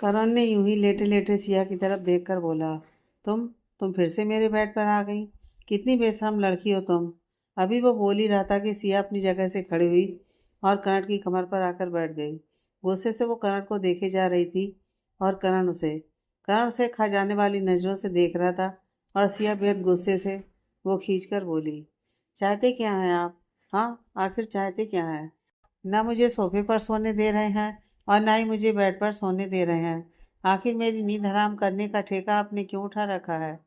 करण ने यूं ही लेटे लेटे सिया की तरफ देखकर बोला, तुम तुम फिर से मेरे बेड पर आ गई। कितनी बेशरम लड़की हो तुम। अभी वो बोल ही रहा था कि सिया अपनी जगह से खड़ी हुई और करण की कमर पर आकर बैठ गई। गुस्से से वो करण को देखे जा रही थी और करण उसे खा जाने वाली नज़रों से देख रहा था। और सिया बेहद गुस्से से वो खींच कर बोली, चाहते क्या हैं आप? हाँ, आखिर चाहते क्या हैं? ना मुझे सोफे पर सोने दे रहे हैं और ना ही मुझे बेड पर सोने दे रहे हैं। आखिर मेरी नींद हराम करने का ठेका आपने क्यों उठा रखा है?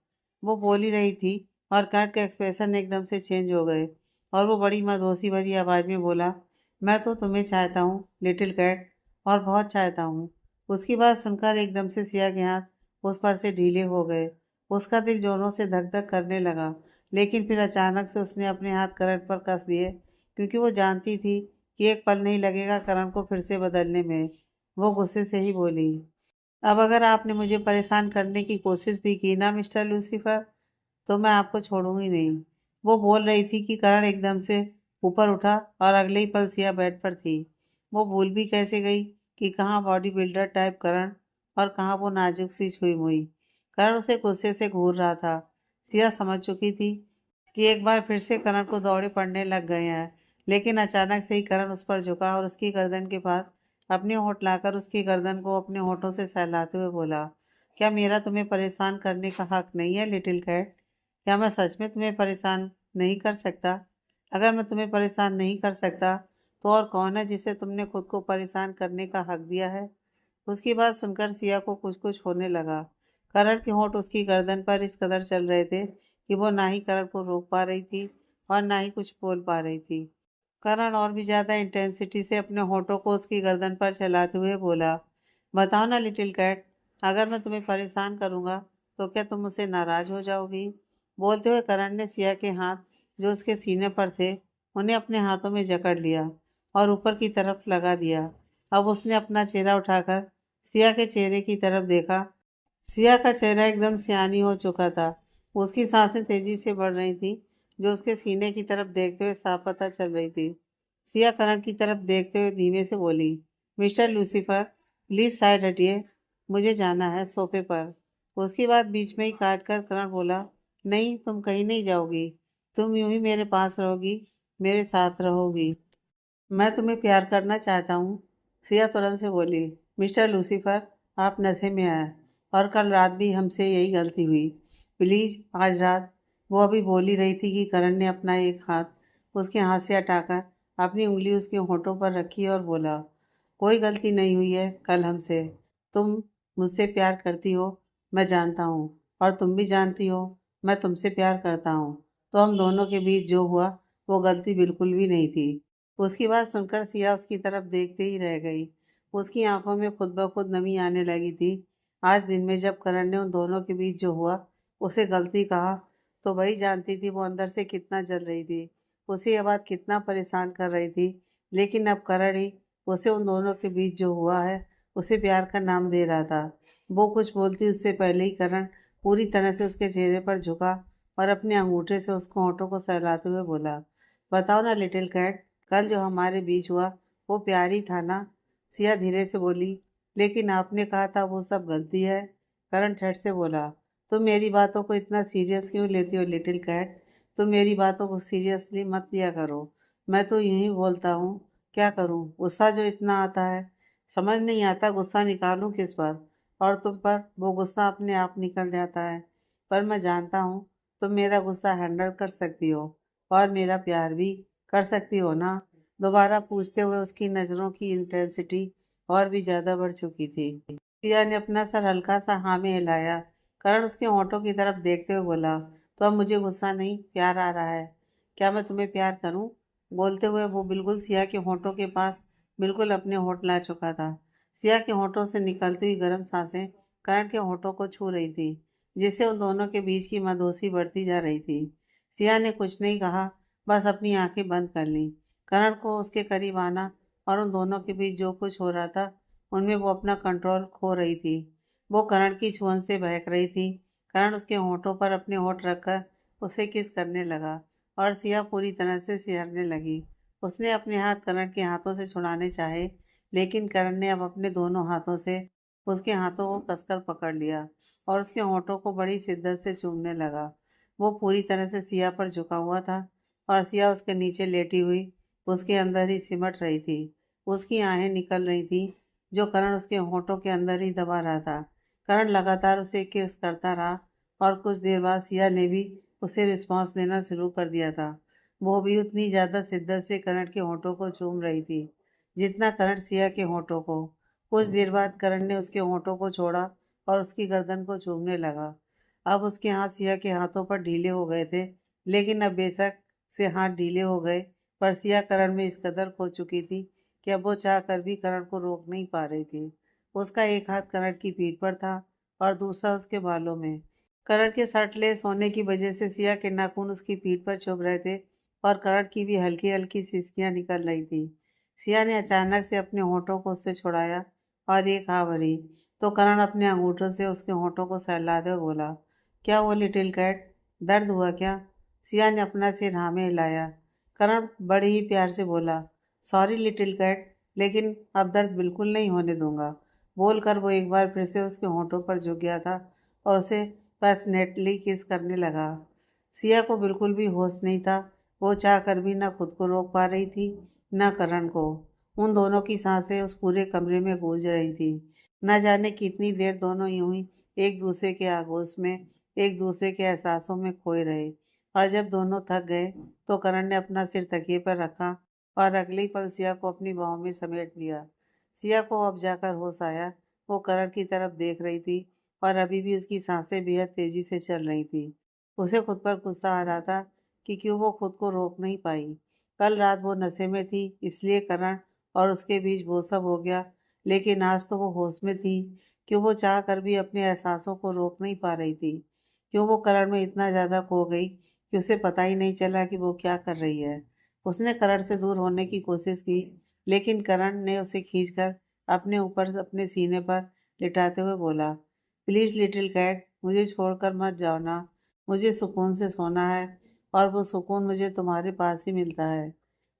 वो बोल ही रही थी और कर्ट के एक्सप्रेशन एकदम से चेंज हो गए और वो बड़ी मदोसी भरी आवाज़ में बोला, मैं तो तुम्हें चाहता हूँ लिटिल कैट, और बहुत चाहता हूँ। उसकी बात सुनकर एकदम से सिया के हाथ उस पर से ढीले हो गए। उसका दिल जोरों से धक धक करने लगा, लेकिन फिर अचानक से उसने अपने हाथ करंट पर कस दिए, क्योंकि वो जानती थी कि एक पल नहीं लगेगा करण को फिर से बदलने में। वो गुस्से से ही बोली, अब अगर आपने मुझे परेशान करने की कोशिश भी की ना मिस्टर लूसीफर, तो मैं आपको छोड़ूंगी नहीं। वो बोल रही थी कि करण एकदम से ऊपर उठा और अगले ही पल सिया बेड पर थी। वो भूल भी कैसे गई कि कहाँ बॉडी बिल्डर टाइप करण और कहाँ वो नाजुक सी छुई मुई। करण उसे गुस्से से घूर रहा था। सिया समझ चुकी थी कि एक बार फिर से करण को दौड़े पड़ने लग गए हैं, लेकिन अचानक से ही करण उस पर झुका और उसकी गर्दन के पास अपने होंठ लाकर उसकी गर्दन को अपने होंठों से सहलाते हुए बोला, क्या मेरा तुम्हें परेशान करने का हक नहीं है लिटिल कैट? क्या मैं सच में तुम्हें परेशान नहीं कर सकता? अगर मैं तुम्हें परेशान नहीं कर सकता, तो और कौन है जिसे तुमने खुद को परेशान करने का हक दिया है? उसकी बात सुनकर सिया को कुछ कुछ होने लगा। करण के होंठ उसकी गर्दन पर इस कदर चल रहे थे कि वो ना ही करण को रोक पा रही थी और ना ही कुछ बोल पा रही थी। करण और भी ज्यादा इंटेंसिटी से अपने होठों को उसकी गर्दन पर चलाते हुए बोला, बताओ ना लिटिल कैट, अगर मैं तुम्हें परेशान करूंगा तो क्या तुम मुझसे नाराज हो जाओगी? बोलते हुए करण ने सिया के हाथ जो उसके सीने पर थे उन्हें अपने हाथों में जकड़ लिया और ऊपर की तरफ लगा दिया। अब उसने अपना चेहरा उठाकर सिया के चेहरे की तरफ देखा। सिया का चेहरा एकदम सियानी हो चुका था। उसकी सांसें तेजी से बढ़ रही थी, जो उसके सीने की तरफ देखते हुए साफ पता चल रही थी। सिया करण की तरफ देखते हुए धीमे से बोली, मिस्टर लूसीफर, प्लीज साइड हटिए, मुझे जाना है सोफे पर। उसकी बात बीच में ही काट कर करण बोला, नहीं, तुम कहीं नहीं जाओगी। तुम यूं ही मेरे पास रहोगी, मेरे साथ रहोगी। मैं तुम्हें प्यार करना चाहता हूँ। सिया तुरंत से बोली, मिस्टर लूसीफर, आप नशे में आए और कल रात भी हमसे यही गलती हुई। प्लीज आज रात। वो अभी बोल ही रही थी कि करण ने अपना एक हाथ उसके हाथ से हटाकर अपनी उंगली उसके होठों पर रखी और बोला, कोई गलती नहीं हुई है कल हमसे। तुम मुझसे प्यार करती हो, मैं जानता हूँ, और तुम भी जानती हो मैं तुमसे प्यार करता हूँ। तो हम दोनों के बीच जो हुआ वो गलती बिल्कुल भी नहीं थी। उसकी बात सुनकर सिया उसकी तरफ देखते ही रह गई। उसकी आंखों में खुद ब खुद नमी आने लगी थी। आज दिन में जब करण ने उन दोनों के बीच जो हुआ उसे गलती कहा, तो वही जानती थी वो अंदर से कितना जल रही थी। उसे यह बात कितना परेशान कर रही थी। लेकिन अब करण ही उसे उन दोनों के बीच जो हुआ है उसे प्यार का नाम दे रहा था। वो कुछ बोलती उससे पहले ही करण पूरी तरह से उसके चेहरे पर झुका और अपने अंगूठे से उसको होठों को सहलाते हुए बोला, बताओ ना लिटिल कैट, कल जो हमारे बीच हुआ वो प्यार ही था ना? सिया धीरे से बोली, लेकिन आपने कहा था वो सब गलती है। करण झट से बोला, तुम मेरी बातों को इतना सीरियस क्यों लेती हो लिटिल कैट? तुम मेरी बातों को सीरियसली मत लिया करो। मैं तो यही बोलता हूँ, क्या करूँ, गुस्सा जो इतना आता है, समझ नहीं आता गुस्सा निकालूं किस पर। और तुम पर वो गुस्सा अपने आप निकल जाता है। पर मैं जानता हूँ तुम मेरा गुस्सा हैंडल कर सकती हो और मेरा प्यार भी कर सकती हो ना? दोबारा पूछते हुए उसकी नज़रों की इंटेंसिटी और भी ज्यादा बढ़ चुकी थी। सिया ने अपना सर हल्का सा हाँ में हिलाया। करण उसके होठों की तरफ देखते हुए बोला, तो अब मुझे गुस्सा नहीं, प्यार आ रहा है। क्या मैं तुम्हें प्यार करूं? बोलते हुए वो बिल्कुल सिया के होठों के पास बिल्कुल अपने होठ ला चुका था। सिया के होठों से निकलती हुई गर्म सांसें करण के होठों को छू रही थी, जिससे उन दोनों के बीच की मदोसी बढ़ती जा रही थी। सिया ने कुछ नहीं कहा, बस अपनी आंखें बंद कर लीं। करण को उसके करीब आना और उन दोनों के बीच जो कुछ हो रहा था उनमें वो अपना कंट्रोल खो रही थी। वो करण की छुअन से बहक रही थी। करण उसके होठों पर अपने होठ रखकर उसे किस करने लगा और सिया पूरी तरह से सिहरने लगी। उसने अपने हाथ करण के हाथों से छुड़ाने चाहे, लेकिन करण ने अब अपने दोनों हाथों से उसके हाथों को कसकर पकड़ लिया और उसके होठों को बड़ी शिद्दत से चूमने लगा। वो पूरी तरह से सिया पर झुका हुआ था और सिया उसके नीचे लेटी हुई उसके अंदर ही सिमट रही थी। उसकी आहें निकल रही थी जो करण उसके होठों के अंदर ही दबा रहा था। करण लगातार उसे किस करता रहा और कुछ देर बाद सिया ने भी उसे रिस्पॉन्स देना शुरू कर दिया था। वो भी उतनी ज़्यादा शिद्दत से करण के होठों को चूम रही थी जितना करण सिया के होठों को। कुछ देर बाद करण ने उसके होठों को छोड़ा और उसकी गर्दन को चूमने लगा। अब उसके हाथ सिया के हाथों पर ढीले हो गए थे, लेकिन अब बेशक से हाथ ढीले हो गए, पर सिया करण में इस कदर खो चुकी थी कि अब वो चाह कर भी करण को रोक नहीं पा रही थी। उसका एक हाथ करण की पीठ पर था और दूसरा उसके बालों में। करण के सटलेस होने की वजह से सिया के नाखून उसकी पीठ पर चुभ रहे थे और करण की भी हल्की हल्की सिसकियां निकल रही थी। सिया ने अचानक से अपने होठों को उससे छुड़ाया और एक हाँ भरी तो करण अपने अंगूठों से उसके होठों को सहलाते हुए बोला, क्या वो लिटिल कैट, दर्द हुआ क्या? सिया ने अपना सिर हाँ में हिलाया। करण बड़े ही प्यार से बोला, सॉरी लिटिल कैट, लेकिन अब दर्द बिल्कुल नहीं होने दूंगा। बोलकर वो एक बार फिर से उसके होठों पर झुक गया था और उसे पैशनेटली किस करने लगा। सिया को बिल्कुल भी होश नहीं था। वो चाह कर भी न खुद को रोक पा रही थी न करण को। उन दोनों की सांसें उस पूरे कमरे में गूंज रही थी। न जाने कितनी देर दोनों यूं ही एक दूसरे के आगोश में, एक दूसरे के एहसासों में खोए रहे। और जब दोनों थक गए तो करण ने अपना सिर तकिए पर रखा और अगले ही पल सिया को अपनी बाहों में समेट लिया। सिया को अब जाकर होश आया। वो करण की तरफ देख रही थी और अभी भी उसकी सांसें बेहद तेजी से चल रही थी। उसे खुद पर गुस्सा आ रहा था कि क्यों वो खुद को रोक नहीं पाई। कल रात वो नशे में थी, इसलिए करण और उसके बीच वो सब हो गया, लेकिन आज तो वो होश में थी। क्यों वो चाह कर भी अपने एहसासों को रोक नहीं पा रही थी? क्यों वो करण में इतना ज़्यादा खो गई कि उसे पता ही नहीं चला कि वो क्या कर रही है? उसने करण से दूर होने की कोशिश की, लेकिन करण ने उसे खींचकर अपने ऊपर अपने सीने पर लिटाते हुए बोला, प्लीज़ लिटिल कैट, मुझे छोड़कर मत जाओ ना। मुझे सुकून से सोना है और वो सुकून मुझे तुम्हारे पास ही मिलता है।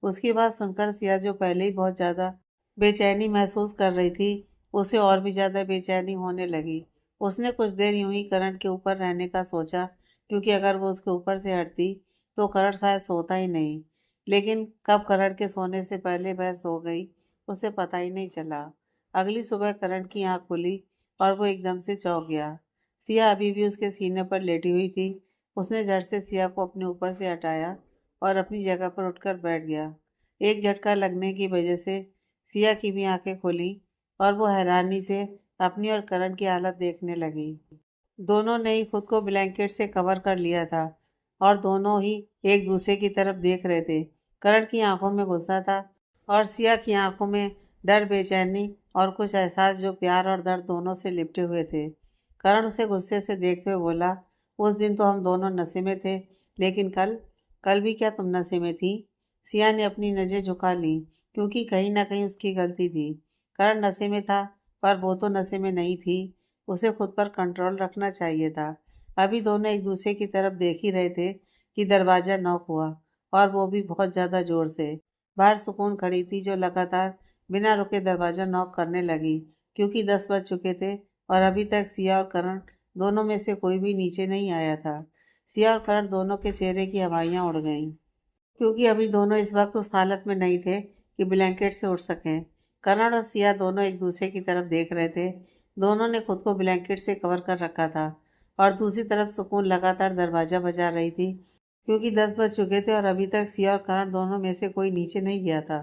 उसकी बात सुनकर सिया, जो पहले ही बहुत ज़्यादा बेचैनी महसूस कर रही थी, उसे और भी ज़्यादा बेचैनी होने लगी। उसने कुछ देर यूं ही करण के ऊपर रहने का सोचा, क्योंकि अगर वो उसके ऊपर से हटती तो करण शायद सोता ही नहीं। लेकिन कब करण के सोने से पहले वह सो गई, उसे पता ही नहीं चला। अगली सुबह करण की आंख खुली और वो एकदम से चौंक गया। सिया अभी भी उसके सीने पर लेटी हुई थी। उसने झट से सिया को अपने ऊपर से हटाया और अपनी जगह पर उठकर बैठ गया। एक झटका लगने की वजह से सिया की भी आंखें खुली और वो हैरानी से अपनी और करण की हालत देखने लगी। दोनों ने ही खुद को ब्लैंकेट से कवर कर लिया था और दोनों ही एक दूसरे की तरफ देख रहे थे। करण की आंखों में गुस्सा था और सिया की आंखों में डर, बेचैनी और कुछ एहसास जो प्यार और दर्द दोनों से लिपटे हुए थे। करण उसे गुस्से से देखते हुए बोला, उस दिन तो हम दोनों नशे में थे, लेकिन कल कल भी क्या तुम नशे में थी? सिया ने अपनी नज़रें झुका ली, क्योंकि कहीं ना कहीं उसकी गलती थी। करण नशे में था, पर वो तो नशे में नहीं थी। उसे खुद पर कंट्रोल रखना चाहिए था। अभी दोनों एक दूसरे की तरफ देख ही रहे थे कि दरवाज़ा नॉक हुआ, और वो भी बहुत ज़्यादा ज़ोर से। बाहर सुकून खड़ी थी, जो लगातार बिना रुके दरवाज़ा नॉक करने लगी, क्योंकि 10 बज चुके थे और अभी तक सिया और करण दोनों में से कोई भी नीचे नहीं आया था। सिया और करण दोनों के चेहरे की हवाइयाँ उड़ गईं, क्योंकि अभी दोनों इस वक्त उस हालत में नहीं थे कि ब्लैंकेट से उठ सकें। करण और सिया दोनों एक दूसरे की तरफ देख रहे थे। दोनों ने खुद को ब्लैंकेट से कवर कर रखा था और दूसरी तरफ सुकून लगातार दरवाज़ा बजा रही थी, क्योंकि 10 बज चुके थे और अभी तक सिया और करण दोनों में से कोई नीचे नहीं गया था।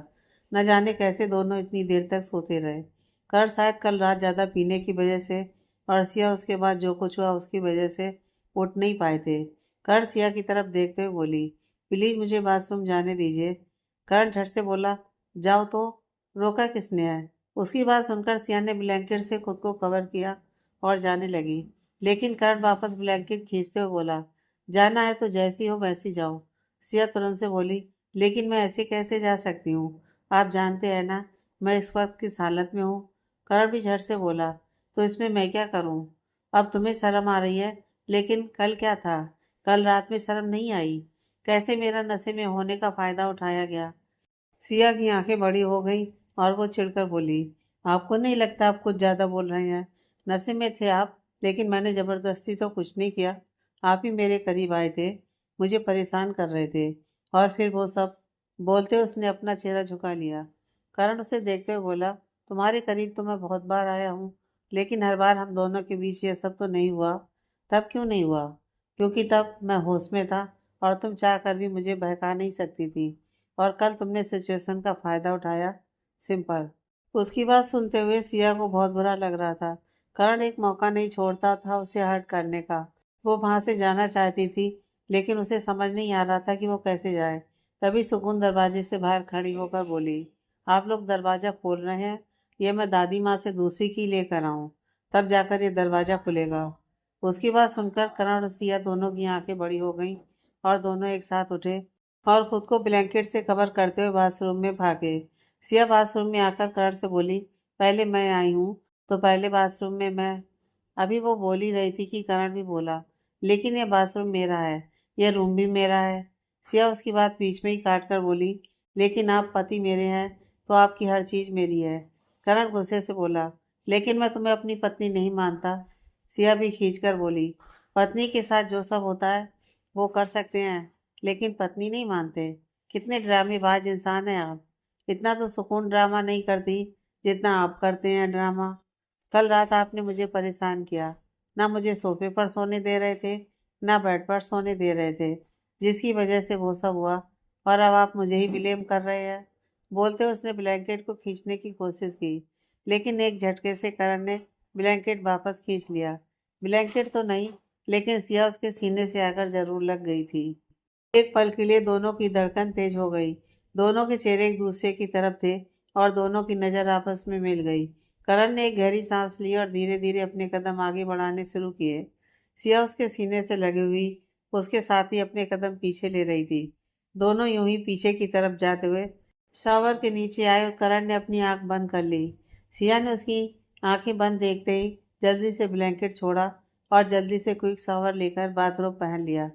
न जाने कैसे दोनों इतनी देर तक सोते रहे। करण शायद कल रात ज़्यादा पीने की वजह से और सिया उसके बाद जो कुछ हुआ उसकी वजह से उठ नहीं पाए थे। करण सिया की तरफ देखते हुए बोली, प्लीज़ मुझे बाथरूम जाने दीजिए। करण झट से बोला, जाओ तो, रोका किसने है? उसकी बात सुनकर सिया ने ब्लैंकेट से खुद को कवर किया और जाने लगी, लेकिन करण वापस ब्लैंकेट खींचते हुए बोला, जाना है तो जैसी हो वैसी जाओ। सिया तुरंत से बोली, लेकिन मैं ऐसे कैसे जा सकती हूँ? आप जानते हैं ना मैं इस वक्त किस हालत में हूँ। करण भी झट से बोला, तो इसमें मैं क्या करूँ? अब तुम्हें शर्म आ रही है, लेकिन कल क्या था? कल रात में शर्म नहीं आई? कैसे मेरा नशे में होने का फायदा उठाया गया? सिया की आंखें बड़ी हो गईं और वो चिढ़कर बोली, आपको नहीं लगता आप कुछ ज़्यादा बोल रहे हैं? नशे में थे आप, लेकिन मैंने ज़बरदस्ती तो कुछ नहीं किया। आप ही मेरे करीब आए थे, मुझे परेशान कर रहे थे। और फिर वो सब बोलते उसने अपना चेहरा झुका लिया। करण उसे देखते हुए बोला, तुम्हारे करीब तो मैं बहुत बार आया हूँ, लेकिन हर बार हम दोनों के बीच ये सब तो नहीं हुआ। तब क्यों नहीं हुआ? क्योंकि तब मैं होश में था और तुम चाह कर भी मुझे बहका नहीं सकती थी। और कल तुमने सिचुएशन का फ़ायदा उठाया। सिंपल। उसकी बात सुनते हुए सिया को बहुत बुरा लग रहा था। करण एक मौका नहीं छोड़ता था उसे हर्ट करने का। वो वहां से जाना चाहती थी, लेकिन उसे समझ नहीं आ रहा था कि वो कैसे जाए। तभी सुकून दरवाजे से बाहर खड़ी होकर बोली, आप लोग दरवाज़ा खोल रहे हैं? ये मैं दादी माँ से दूसरी की लेकर आऊँ, तब जाकर ये दरवाज़ा खुलेगा। उसकी बात सुनकर करण और सिया दोनों की आंखें बड़ी हो गईं और दोनों एक साथ उठे और खुद को ब्लैंकेट से कवर करते हुए बाथरूम में भागे। सिया बाथरूम में आकर करण से बोली, पहले मैं आई हूँ, तो पहले बाथरूम में मैं। अभी वो बोल ही रही थी कि करण भी बोला, लेकिन ये बाथरूम मेरा है, यह रूम भी मेरा है। सिया उसकी बात बीच में ही काट कर बोली, लेकिन आप पति मेरे हैं, तो आपकी हर चीज़ मेरी है। करण गुस्से से बोला, लेकिन मैं तुम्हें अपनी पत्नी नहीं मानता। सिया भी खींच कर बोली, पत्नी के साथ जो सब होता है वो कर सकते हैं, लेकिन पत्नी नहीं मानते? कितने ड्रामेबाज इंसान हैं आप। इतना तो सुकून ड्रामा नहीं करती जितना आप करते हैं ड्रामा। कल रात आपने मुझे परेशान किया। ना मुझे सोफे पर सोने दे रहे थे, ना बेड पर सोने दे रहे थे, जिसकी वजह से वो सब हुआ। और अब आप मुझे ही ब्लेम कर रहे हैं। बोलते उसने ब्लैंकेट को खींचने की कोशिश की, लेकिन एक झटके से करण ने ब्लैंकेट वापस खींच लिया। ब्लैंकेट तो नहीं, लेकिन सिया उसके सीने से आकर जरूर लग गई थी। एक पल के लिए दोनों की धड़कन तेज हो गई। दोनों के चेहरे एक दूसरे की तरफ थे और दोनों की नज़र आपस में मिल गई। करण ने एक गहरी सांस ली और धीरे धीरे अपने कदम आगे बढ़ाने शुरू किए। सिया उसके सीने से लगी हुई उसके साथ ही अपने कदम पीछे ले रही थी। दोनों यूं ही पीछे की तरफ जाते हुए शावर के नीचे आए और करण ने अपनी आंख बंद कर ली। सिया ने उसकी आंखें बंद देखते ही जल्दी से ब्लैंकेट छोड़ा और जल्दी से क्विक शावर लेकर बाथरोब पहन लिया।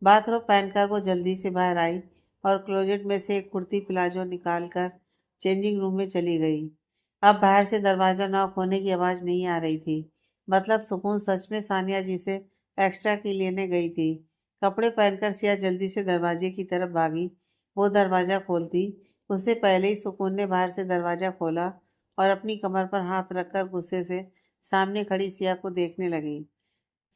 बाथरोब पहनकर वो जल्दी से बाहर आई और क्लोजेट में से एक कुर्ती प्लाजो निकालकर चेंजिंग रूम में चली गई। अब बाहर से दरवाज़ा नॉक होने की आवाज़ नहीं आ रही थी। मतलब सुकून सच में सानिया जी से एक्स्ट्रा की लेने गई थी। कपड़े पहनकर सिया जल्दी से दरवाजे की तरफ भागी। वो दरवाज़ा खोलती उससे पहले ही सुकून ने बाहर से दरवाज़ा खोला और अपनी कमर पर हाथ रखकर गुस्से से सामने खड़ी सिया को देखने लगी।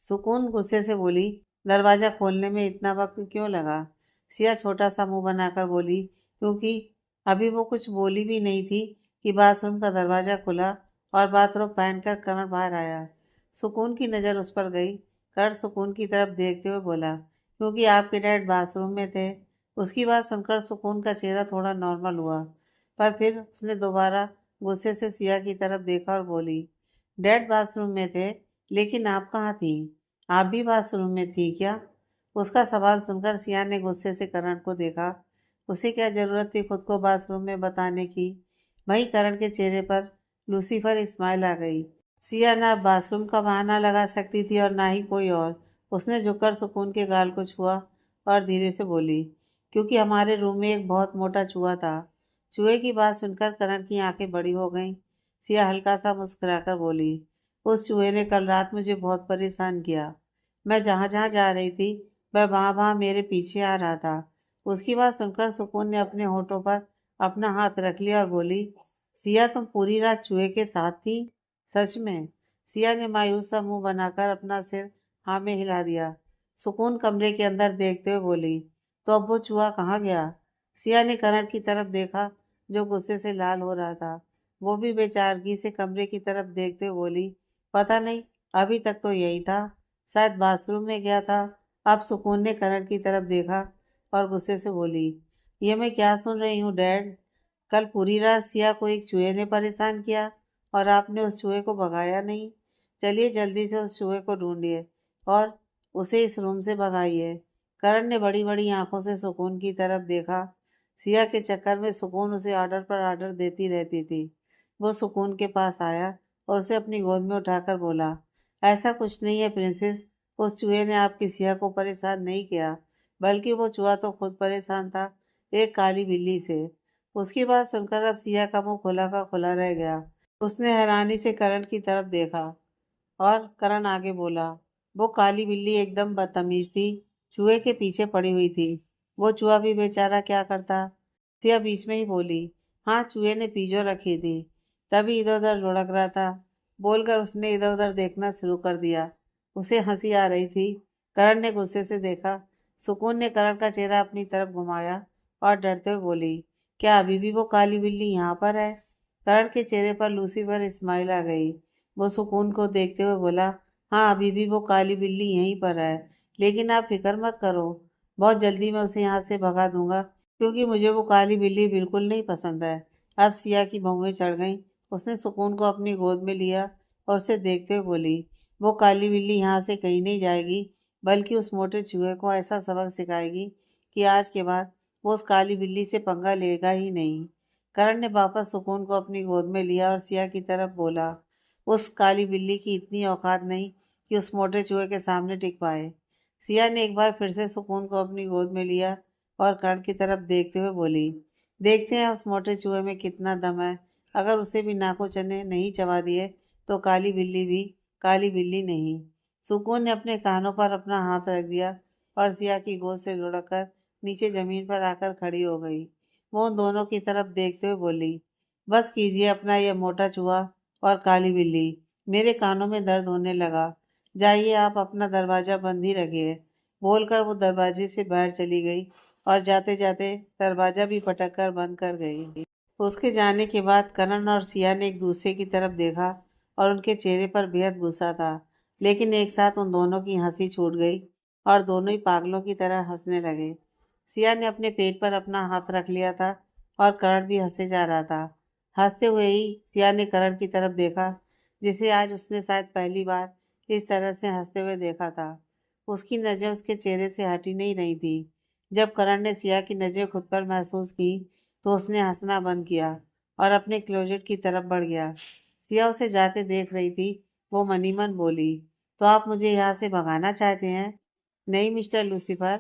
सुकून गुस्से से बोली, दरवाज़ा खोलने में इतना वक्त क्यों लगा? सिया छोटा सा मुंह बनाकर बोली, क्योंकि अभी वो कुछ बोली भी नहीं थी कि बाथरूम का दरवाज़ा खुला और बाथरोब पहनकर करण बाहर आया। सुकून की नज़र उस पर गई। करण सुकून की तरफ देखते हुए बोला, क्योंकि आपके डैड बाथरूम में थे। उसकी बात सुनकर सुकून का चेहरा थोड़ा नॉर्मल हुआ, पर फिर उसने दोबारा गुस्से से सिया की तरफ देखा और बोली, डैड बाथरूम में थे, लेकिन आप कहाँ थी? आप भी बाथरूम में थी क्या? उसका सवाल सुनकर सिया ने गुस्से से करण को देखा। उसे क्या जरूरत थी खुद को बाथरूम में बताने की? वहीं करण के चेहरे पर लूसीफर स्माइल आ गई। सिया ना बाथरूम का बहाना लगा सकती थी और ना ही कोई और। उसने झुककर सुकून के गाल को छुआ और धीरे से बोली, क्योंकि हमारे रूम में एक बहुत मोटा चूहा था। चूहे की बात सुनकर करण की आंखें बड़ी हो गईं। सिया हल्का सा मुस्कुराकर बोली, उस चूहे ने कल रात मुझे बहुत परेशान किया। मैं जहाँ जहाँ जा रही थी वह वहाँ वहाँ मेरे पीछे आ रहा था। उसकी बात सुनकर सुकून ने अपने होठों पर अपना हाथ रख लिया और बोली, सिया तुम पूरी रात चूहे के साथ थी? सच में? सिया ने मायूस सा मुंह बनाकर अपना सिर हाँ में हिला दिया। सुकून कमरे के अंदर देखते हुए बोली, तो अब वो चूहा कहाँ गया? सिया ने करण की तरफ देखा, जो गुस्से से लाल हो रहा था। वो भी बेचारगी से कमरे की तरफ देखते हुए बोली, पता नहीं, अभी तक तो यही था, शायद बाथरूम में गया था। अब सुकून ने करण की तरफ देखा और गुस्से से बोली, ये मैं क्या सुन रही हूँ डैड? कल पूरी रात सिया को एक चूहे ने परेशान किया और आपने उस चूहे को भगाया नहीं। चलिए जल्दी से उस चूहे को ढूंढिए और उसे इस रूम से भगाइए। करण ने बड़ी बड़ी आंखों से सुकून की तरफ देखा। सिया के चक्कर में सुकून उसे ऑर्डर पर ऑर्डर देती रहती थी। वो सुकून के पास आया और उसे अपनी गोद में उठाकर बोला, ऐसा कुछ नहीं है प्रिंसेस, उस चूहे ने आपकी सिया को परेशान नहीं किया, बल्कि वो चूहा तो खुद परेशान था, एक काली बिल्ली से। उसकी बात सुनकर अब सिया का मुंह खुला का खुला रह गया। उसने हैरानी से करण की तरफ देखा। और करण आगे बोला, वो काली बिल्ली एकदम बदतमीज थी, चूहे के पीछे पड़ी हुई थी। वो चूहा भी बेचारा क्या करता। सिया बीच में ही बोली, हाँ चूहे ने पीछे रखी थी, तभी इधर उधर लुढ़क रहा था। बोलकर उसने इधर उधर देखना शुरू कर दिया। उसे हंसी आ रही थी। करण ने गुस्से से देखा। सुकून ने करण का चेहरा अपनी तरफ घुमाया और डरते हुए बोली, क्या अभी भी वो काली बिल्ली यहाँ पर है? करण के चेहरे पर लूसीफर स्माइल आ गई। वो सुकून को देखते हुए बोला, हाँ अभी भी वो काली बिल्ली यहीं पर है, लेकिन आप फिक्र मत करो, बहुत जल्दी मैं उसे यहाँ से भगा दूंगा, क्योंकि मुझे वो काली बिल्ली बिल्कुल नहीं पसंद है। अब सिया की भौहें चढ़ गईं। उसने सुकून को अपनी गोद में लिया और उसे देखते हुए बोली, वो काली बिल्ली यहाँ से कहीं नहीं जाएगी, बल्कि उस मोटे चूहे को ऐसा सबक सिखाएगी कि आज के बाद वो उस काली बिल्ली से पंगा लेगा ही नहीं। करण ने वापस सुकून को अपनी गोद में लिया और सिया की तरफ बोला, उस काली बिल्ली की इतनी औकात नहीं कि उस मोटे चूहे के सामने टिक पाए। सिया ने एक बार फिर से सुकून को अपनी गोद में लिया और कर्ण की तरफ देखते हुए बोली, देखते हैं उस मोटे चूहे में कितना दम है। अगर उसे भी नाको चने नहीं चबा दिए तो काली बिल्ली भी काली बिल्ली नहीं। सुकून ने अपने कानों पर अपना हाथ रख दिया और सिया की गोद से लुढ़क नीचे जमीन पर आकर खड़ी हो गई। वो उन दोनों की तरफ देखते हुए बोली, बस कीजिए अपना यह मोटा चूहा और काली बिल्ली, मेरे कानों में दर्द होने लगा। जाइए आप अपना दरवाज़ा बंद ही रखिए। बोलकर वो दरवाजे से बाहर चली गई और जाते जाते दरवाज़ा भी पटक कर बंद कर गई। उसके जाने के बाद करण और सिया ने एक दूसरे की तरफ देखा और उनके चेहरे पर बेहद गुस्सा था, लेकिन एक साथ उन दोनों की हंसी छूट गई और दोनों ही पागलों की तरह हंसने लगे। सिया ने अपने पेट पर अपना हाथ रख लिया था और करण भी हंसे जा रहा था। हंसते हुए ही सिया ने करण की तरफ देखा, जिसे आज उसने शायद पहली बार इस तरह से हंसते हुए देखा था। उसकी नज़र उसके चेहरे से हटी नहीं रही थी। जब करण ने सिया की नज़रें खुद पर महसूस की तो उसने हंसना बंद किया और अपने क्लोजेट की तरफ बढ़ गया। सिया उसे जाते देख रही थी। वो मनी मन बोली, तो आप मुझे यहाँ से भगाना चाहते हैं? नहीं मिस्टर लूसीफर,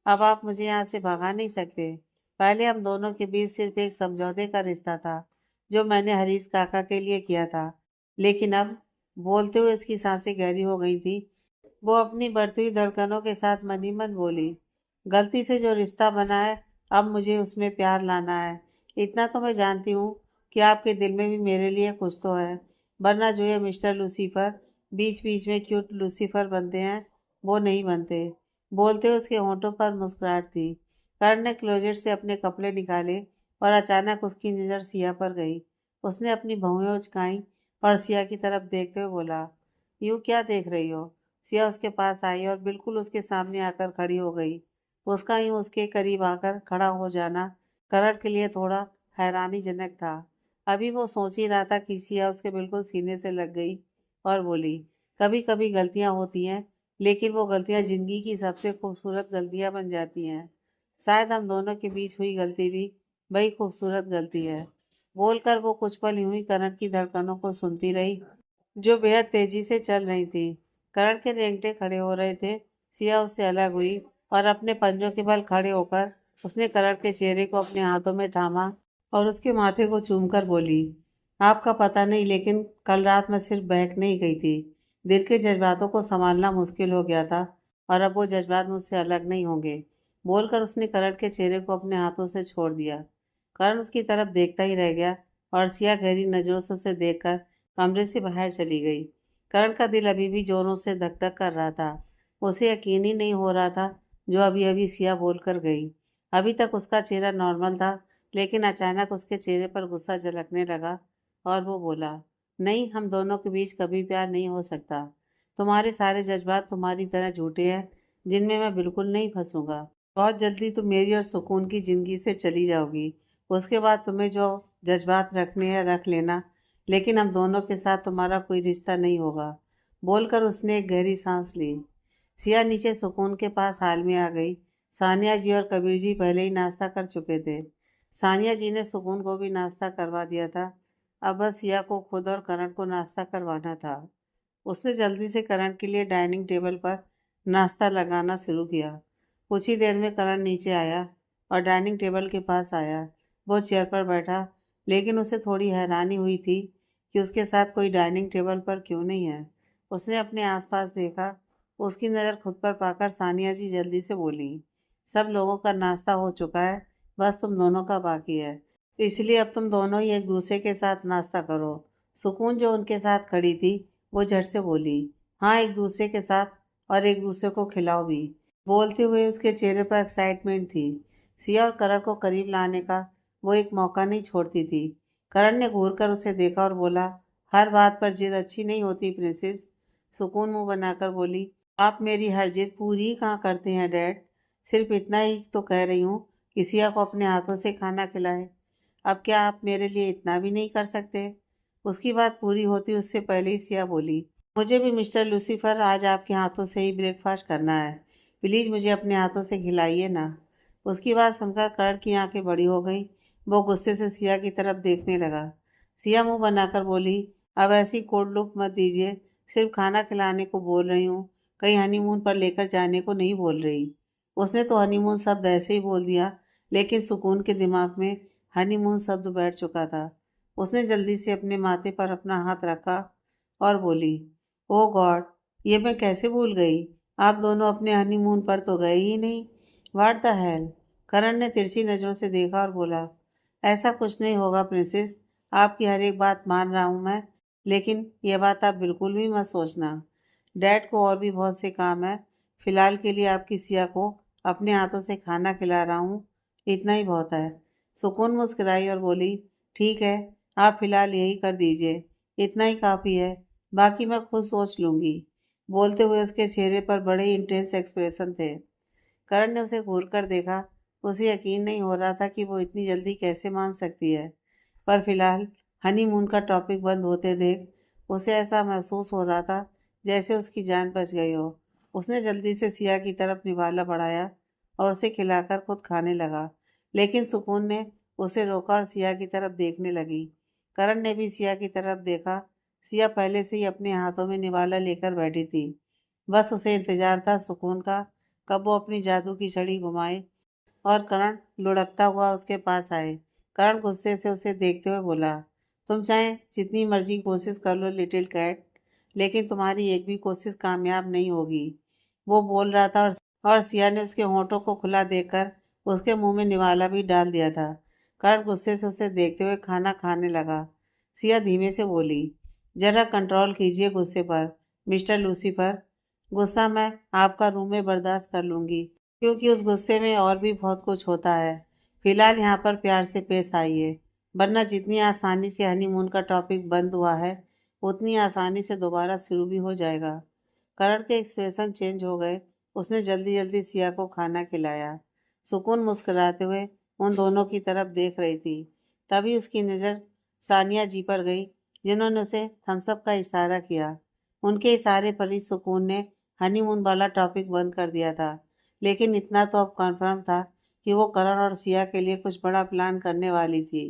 अब आप मुझे यहाँ से भगा नहीं सकते। पहले हम दोनों के बीच सिर्फ एक समझौते का रिश्ता था, जो मैंने हरीश काका के लिए किया था। लेकिन अब, बोलते हुए उसकी सांसें गहरी हो गई थी, वो अपनी बढ़ती हुई धड़कनों के साथ मनी मन बोली, गलती से जो रिश्ता बना है, अब मुझे उसमें प्यार लाना है। इतना तो मैं जानती हूँ कि आपके दिल में भी मेरे लिए कुछ तो है, वरना जो ये मिस्टर लूसीफर बीच बीच में क्यूट लूसीफर बनते हैं, वो नहीं बनते। बोलते हुए उसके होंठों पर मुस्कुराहट थी। कर्ण ने क्लोजेट से अपने कपड़े निकाले और अचानक उसकी नज़र सिया पर गई। उसने अपनी भौहें उचकाई और सिया की तरफ देखते हुए बोला, यूँ क्या देख रही हो? सिया उसके पास आई और बिल्कुल उसके सामने आकर खड़ी हो गई। उसका यूँ उसके करीब आकर खड़ा हो जाना करण के लिए थोड़ा हैरानीजनक था। अभी वो सोच ही रहा था कि सिया उसके बिल्कुल सीने से लग गई और बोली, कभी कभी गलतियाँ होती हैं, लेकिन वो गलतियाँ जिंदगी की सबसे खूबसूरत गलतियाँ बन जाती हैं। शायद हम दोनों के बीच हुई गलती भी वही खूबसूरत गलती है। बोलकर वो कुछ पल यूं ही करण की धड़कनों को सुनती रही, जो बेहद तेजी से चल रही थी। करण के रेंगटे खड़े हो रहे थे। सिया उससे अलग हुई और अपने पंजों के बल खड़े होकर उसने करण के चेहरे को अपने हाथों में थामा और उसके माथे को चूमकर बोली, आपका पता नहीं, लेकिन कल रात मैं सिर्फ बहक नहीं गई थी, दिल के जज्बातों को संभालना मुश्किल हो गया था और अब वो जज्बात मुझसे अलग नहीं होंगे। बोलकर उसने करण के चेहरे को अपने हाथों से छोड़ दिया। करण उसकी तरफ देखता ही रह गया और सिया गहरी नजरों से उसे देखकर कमरे से बाहर चली गई। करण का दिल अभी भी जोरों से धक धक कर रहा था। उसे यकीन ही नहीं हो रहा था जो अभी अभी सिया बोलकर गई। अभी तक उसका चेहरा नॉर्मल था, लेकिन अचानक उसके चेहरे पर गुस्सा झलकने लगा और वो बोला, नहीं, हम दोनों के बीच कभी प्यार नहीं हो सकता। तुम्हारे सारे जज्बात तुम्हारी तरह झूठे हैं, जिनमें मैं बिल्कुल नहीं फंसूंगा। बहुत जल्दी तुम मेरी और सुकून की जिंदगी से चली जाओगी। उसके बाद तुम्हें जो जज्बात रखने हैं रख लेना, लेकिन हम दोनों के साथ तुम्हारा कोई रिश्ता नहीं होगा। बोलकर उसने एक गहरी सांस ली। सिया नीचे सुकून के पास हाल में आ गई। सानिया जी और कबीर जी पहले ही नाश्ता कर चुके थे। सानिया जी ने सुकून को भी नाश्ता करवा दिया था। अब बस सिया को खुद और करण को नाश्ता करवाना था। उसने जल्दी से करण के लिए डाइनिंग टेबल पर नाश्ता लगाना शुरू किया। कुछ ही देर में करण नीचे आया और डाइनिंग टेबल के पास आया। वो चेयर पर बैठा, लेकिन उसे थोड़ी हैरानी हुई थी कि उसके साथ कोई डाइनिंग टेबल पर क्यों नहीं है। उसने अपने आसपास देखा। उसकी नज़र खुद पर पाकर सानिया जी जल्दी से बोली, सब लोगों का नाश्ता हो चुका है, बस तुम दोनों का बाकी है, इसलिए अब तुम दोनों ही एक दूसरे के साथ नाश्ता करो। सुकून जो उनके साथ खड़ी थी वो झट से बोली, हाँ एक दूसरे के साथ, और एक दूसरे को खिलाओ भी। बोलते हुए उसके चेहरे पर एक्साइटमेंट थी। सिया और करण को करीब लाने का वो एक मौका नहीं छोड़ती थी। करण ने घूर कर उसे देखा और बोला, हर बात पर जिद अच्छी नहीं होती प्रिंसेस। सुकून मुंह बनाकर बोली, आप मेरी हर जिद पूरी ही कहाँ करते हैं डैड। सिर्फ इतना ही तो कह रही हूँ कि सिया को अपने हाथों से खाना खिलाए। अब क्या आप मेरे लिए इतना भी नहीं कर सकते? उसकी बात पूरी होती उससे पहले ही सिया बोली, मुझे भी मिस्टर लूसीफर आज आपके हाथों से ही ब्रेकफास्ट करना है। प्लीज़ मुझे अपने हाथों से खिलाइए ना। उसकी बात सुनकर कर्ण की आंखें बड़ी हो गईं। वो गुस्से से सिया की तरफ देखने लगा। सिया मुंह बनाकर बोली, अब ऐसी कोल्ड लुक मत दीजिए, सिर्फ खाना खिलाने को बोल रही हूँ, कहीं हनीमून पर लेकर जाने को नहीं बोल रही। उसने तो हनीमून शब्द ऐसे ही बोल दिया, लेकिन सुकून के दिमाग में हनीमून शब्द बैठ चुका था। उसने जल्दी से अपने माथे पर अपना हाथ रखा और बोली, ओह गॉड, ये मैं कैसे भूल गई। आप दोनों अपने हनीमून पर तो गए ही नहीं। What the hell. करण ने तिरछी नजरों से देखा और बोला, ऐसा कुछ नहीं होगा प्रिंसेस, आपकी हर एक बात मान रहा हूँ मैं, लेकिन यह बात आप बिल्कुल भी मत सोचना। डैड को और भी बहुत से काम है। फिलहाल के लिए आपकी सिया को अपने हाथों से खाना खिला रहा हूँ, इतना ही बहुत है। सुकून मुस्कुराई और बोली, ठीक है, आप फिलहाल यही कर दीजिए, इतना ही काफ़ी है, बाकी मैं खुद सोच लूँगी। बोलते हुए उसके चेहरे पर बड़े इंटेंस एक्सप्रेशन थे। करण ने उसे घूर कर देखा। उसे यकीन नहीं हो रहा था कि वो इतनी जल्दी कैसे मान सकती है, पर फिलहाल हनीमून का टॉपिक बंद होते देख उसे ऐसा महसूस हो रहा था जैसे उसकी जान बच गई हो। उसने जल्दी से सिया की तरफ निवाला बढ़ाया और उसे खिलाकर खुद खाने लगा, लेकिन सुकून ने उसे रोका और सिया की तरफ देखने लगी। करण ने भी सिया की तरफ देखा। सिया पहले से ही अपने हाथों में निवाला लेकर बैठी थी। बस उसे इंतजार था सुकून का, कब वो अपनी जादू की छड़ी घुमाए और करण लुढ़कता हुआ उसके पास आए। करण गुस्से से उसे देखते हुए बोला, तुम चाहे जितनी मर्जी कोशिश कर लो लिटिल कैट, लेकिन तुम्हारी एक भी कोशिश कामयाब नहीं होगी। वो बोल रहा था और सिया ने उसके होंठों को खुला देखकर उसके मुंह में निवाला भी डाल दिया था। करण गुस्से से उसे देखते हुए खाना खाने लगा। सिया धीमे से बोली, जरा कंट्रोल कीजिए गुस्से पर मिस्टर लूसीफर। गुस्सा मैं आपका रूम में बर्दाश्त कर लूंगी, क्योंकि उस गुस्से में और भी बहुत कुछ होता है। फिलहाल यहाँ पर प्यार से पेश आइए, वरना जितनी आसानी से हनीमून का टॉपिक बंद हुआ है उतनी आसानी से दोबारा शुरू भी हो जाएगा। करण के एक्सप्रेशन चेंज हो गए। उसने जल्दी जल्दी सिया को खाना खिलाया। सुकून मुस्कुराते हुए उन दोनों की तरफ देख रही थी। तभी उसकी नज़र सानिया जी पर गई, जिन्होंने उसे थम्सअप का इशारा किया। उनके इशारे पर ही सुकून ने हनीमून वाला टॉपिक बंद कर दिया था। लेकिन इतना तो अब कन्फर्म था कि वो करण और सिया के लिए कुछ बड़ा प्लान करने वाली थी।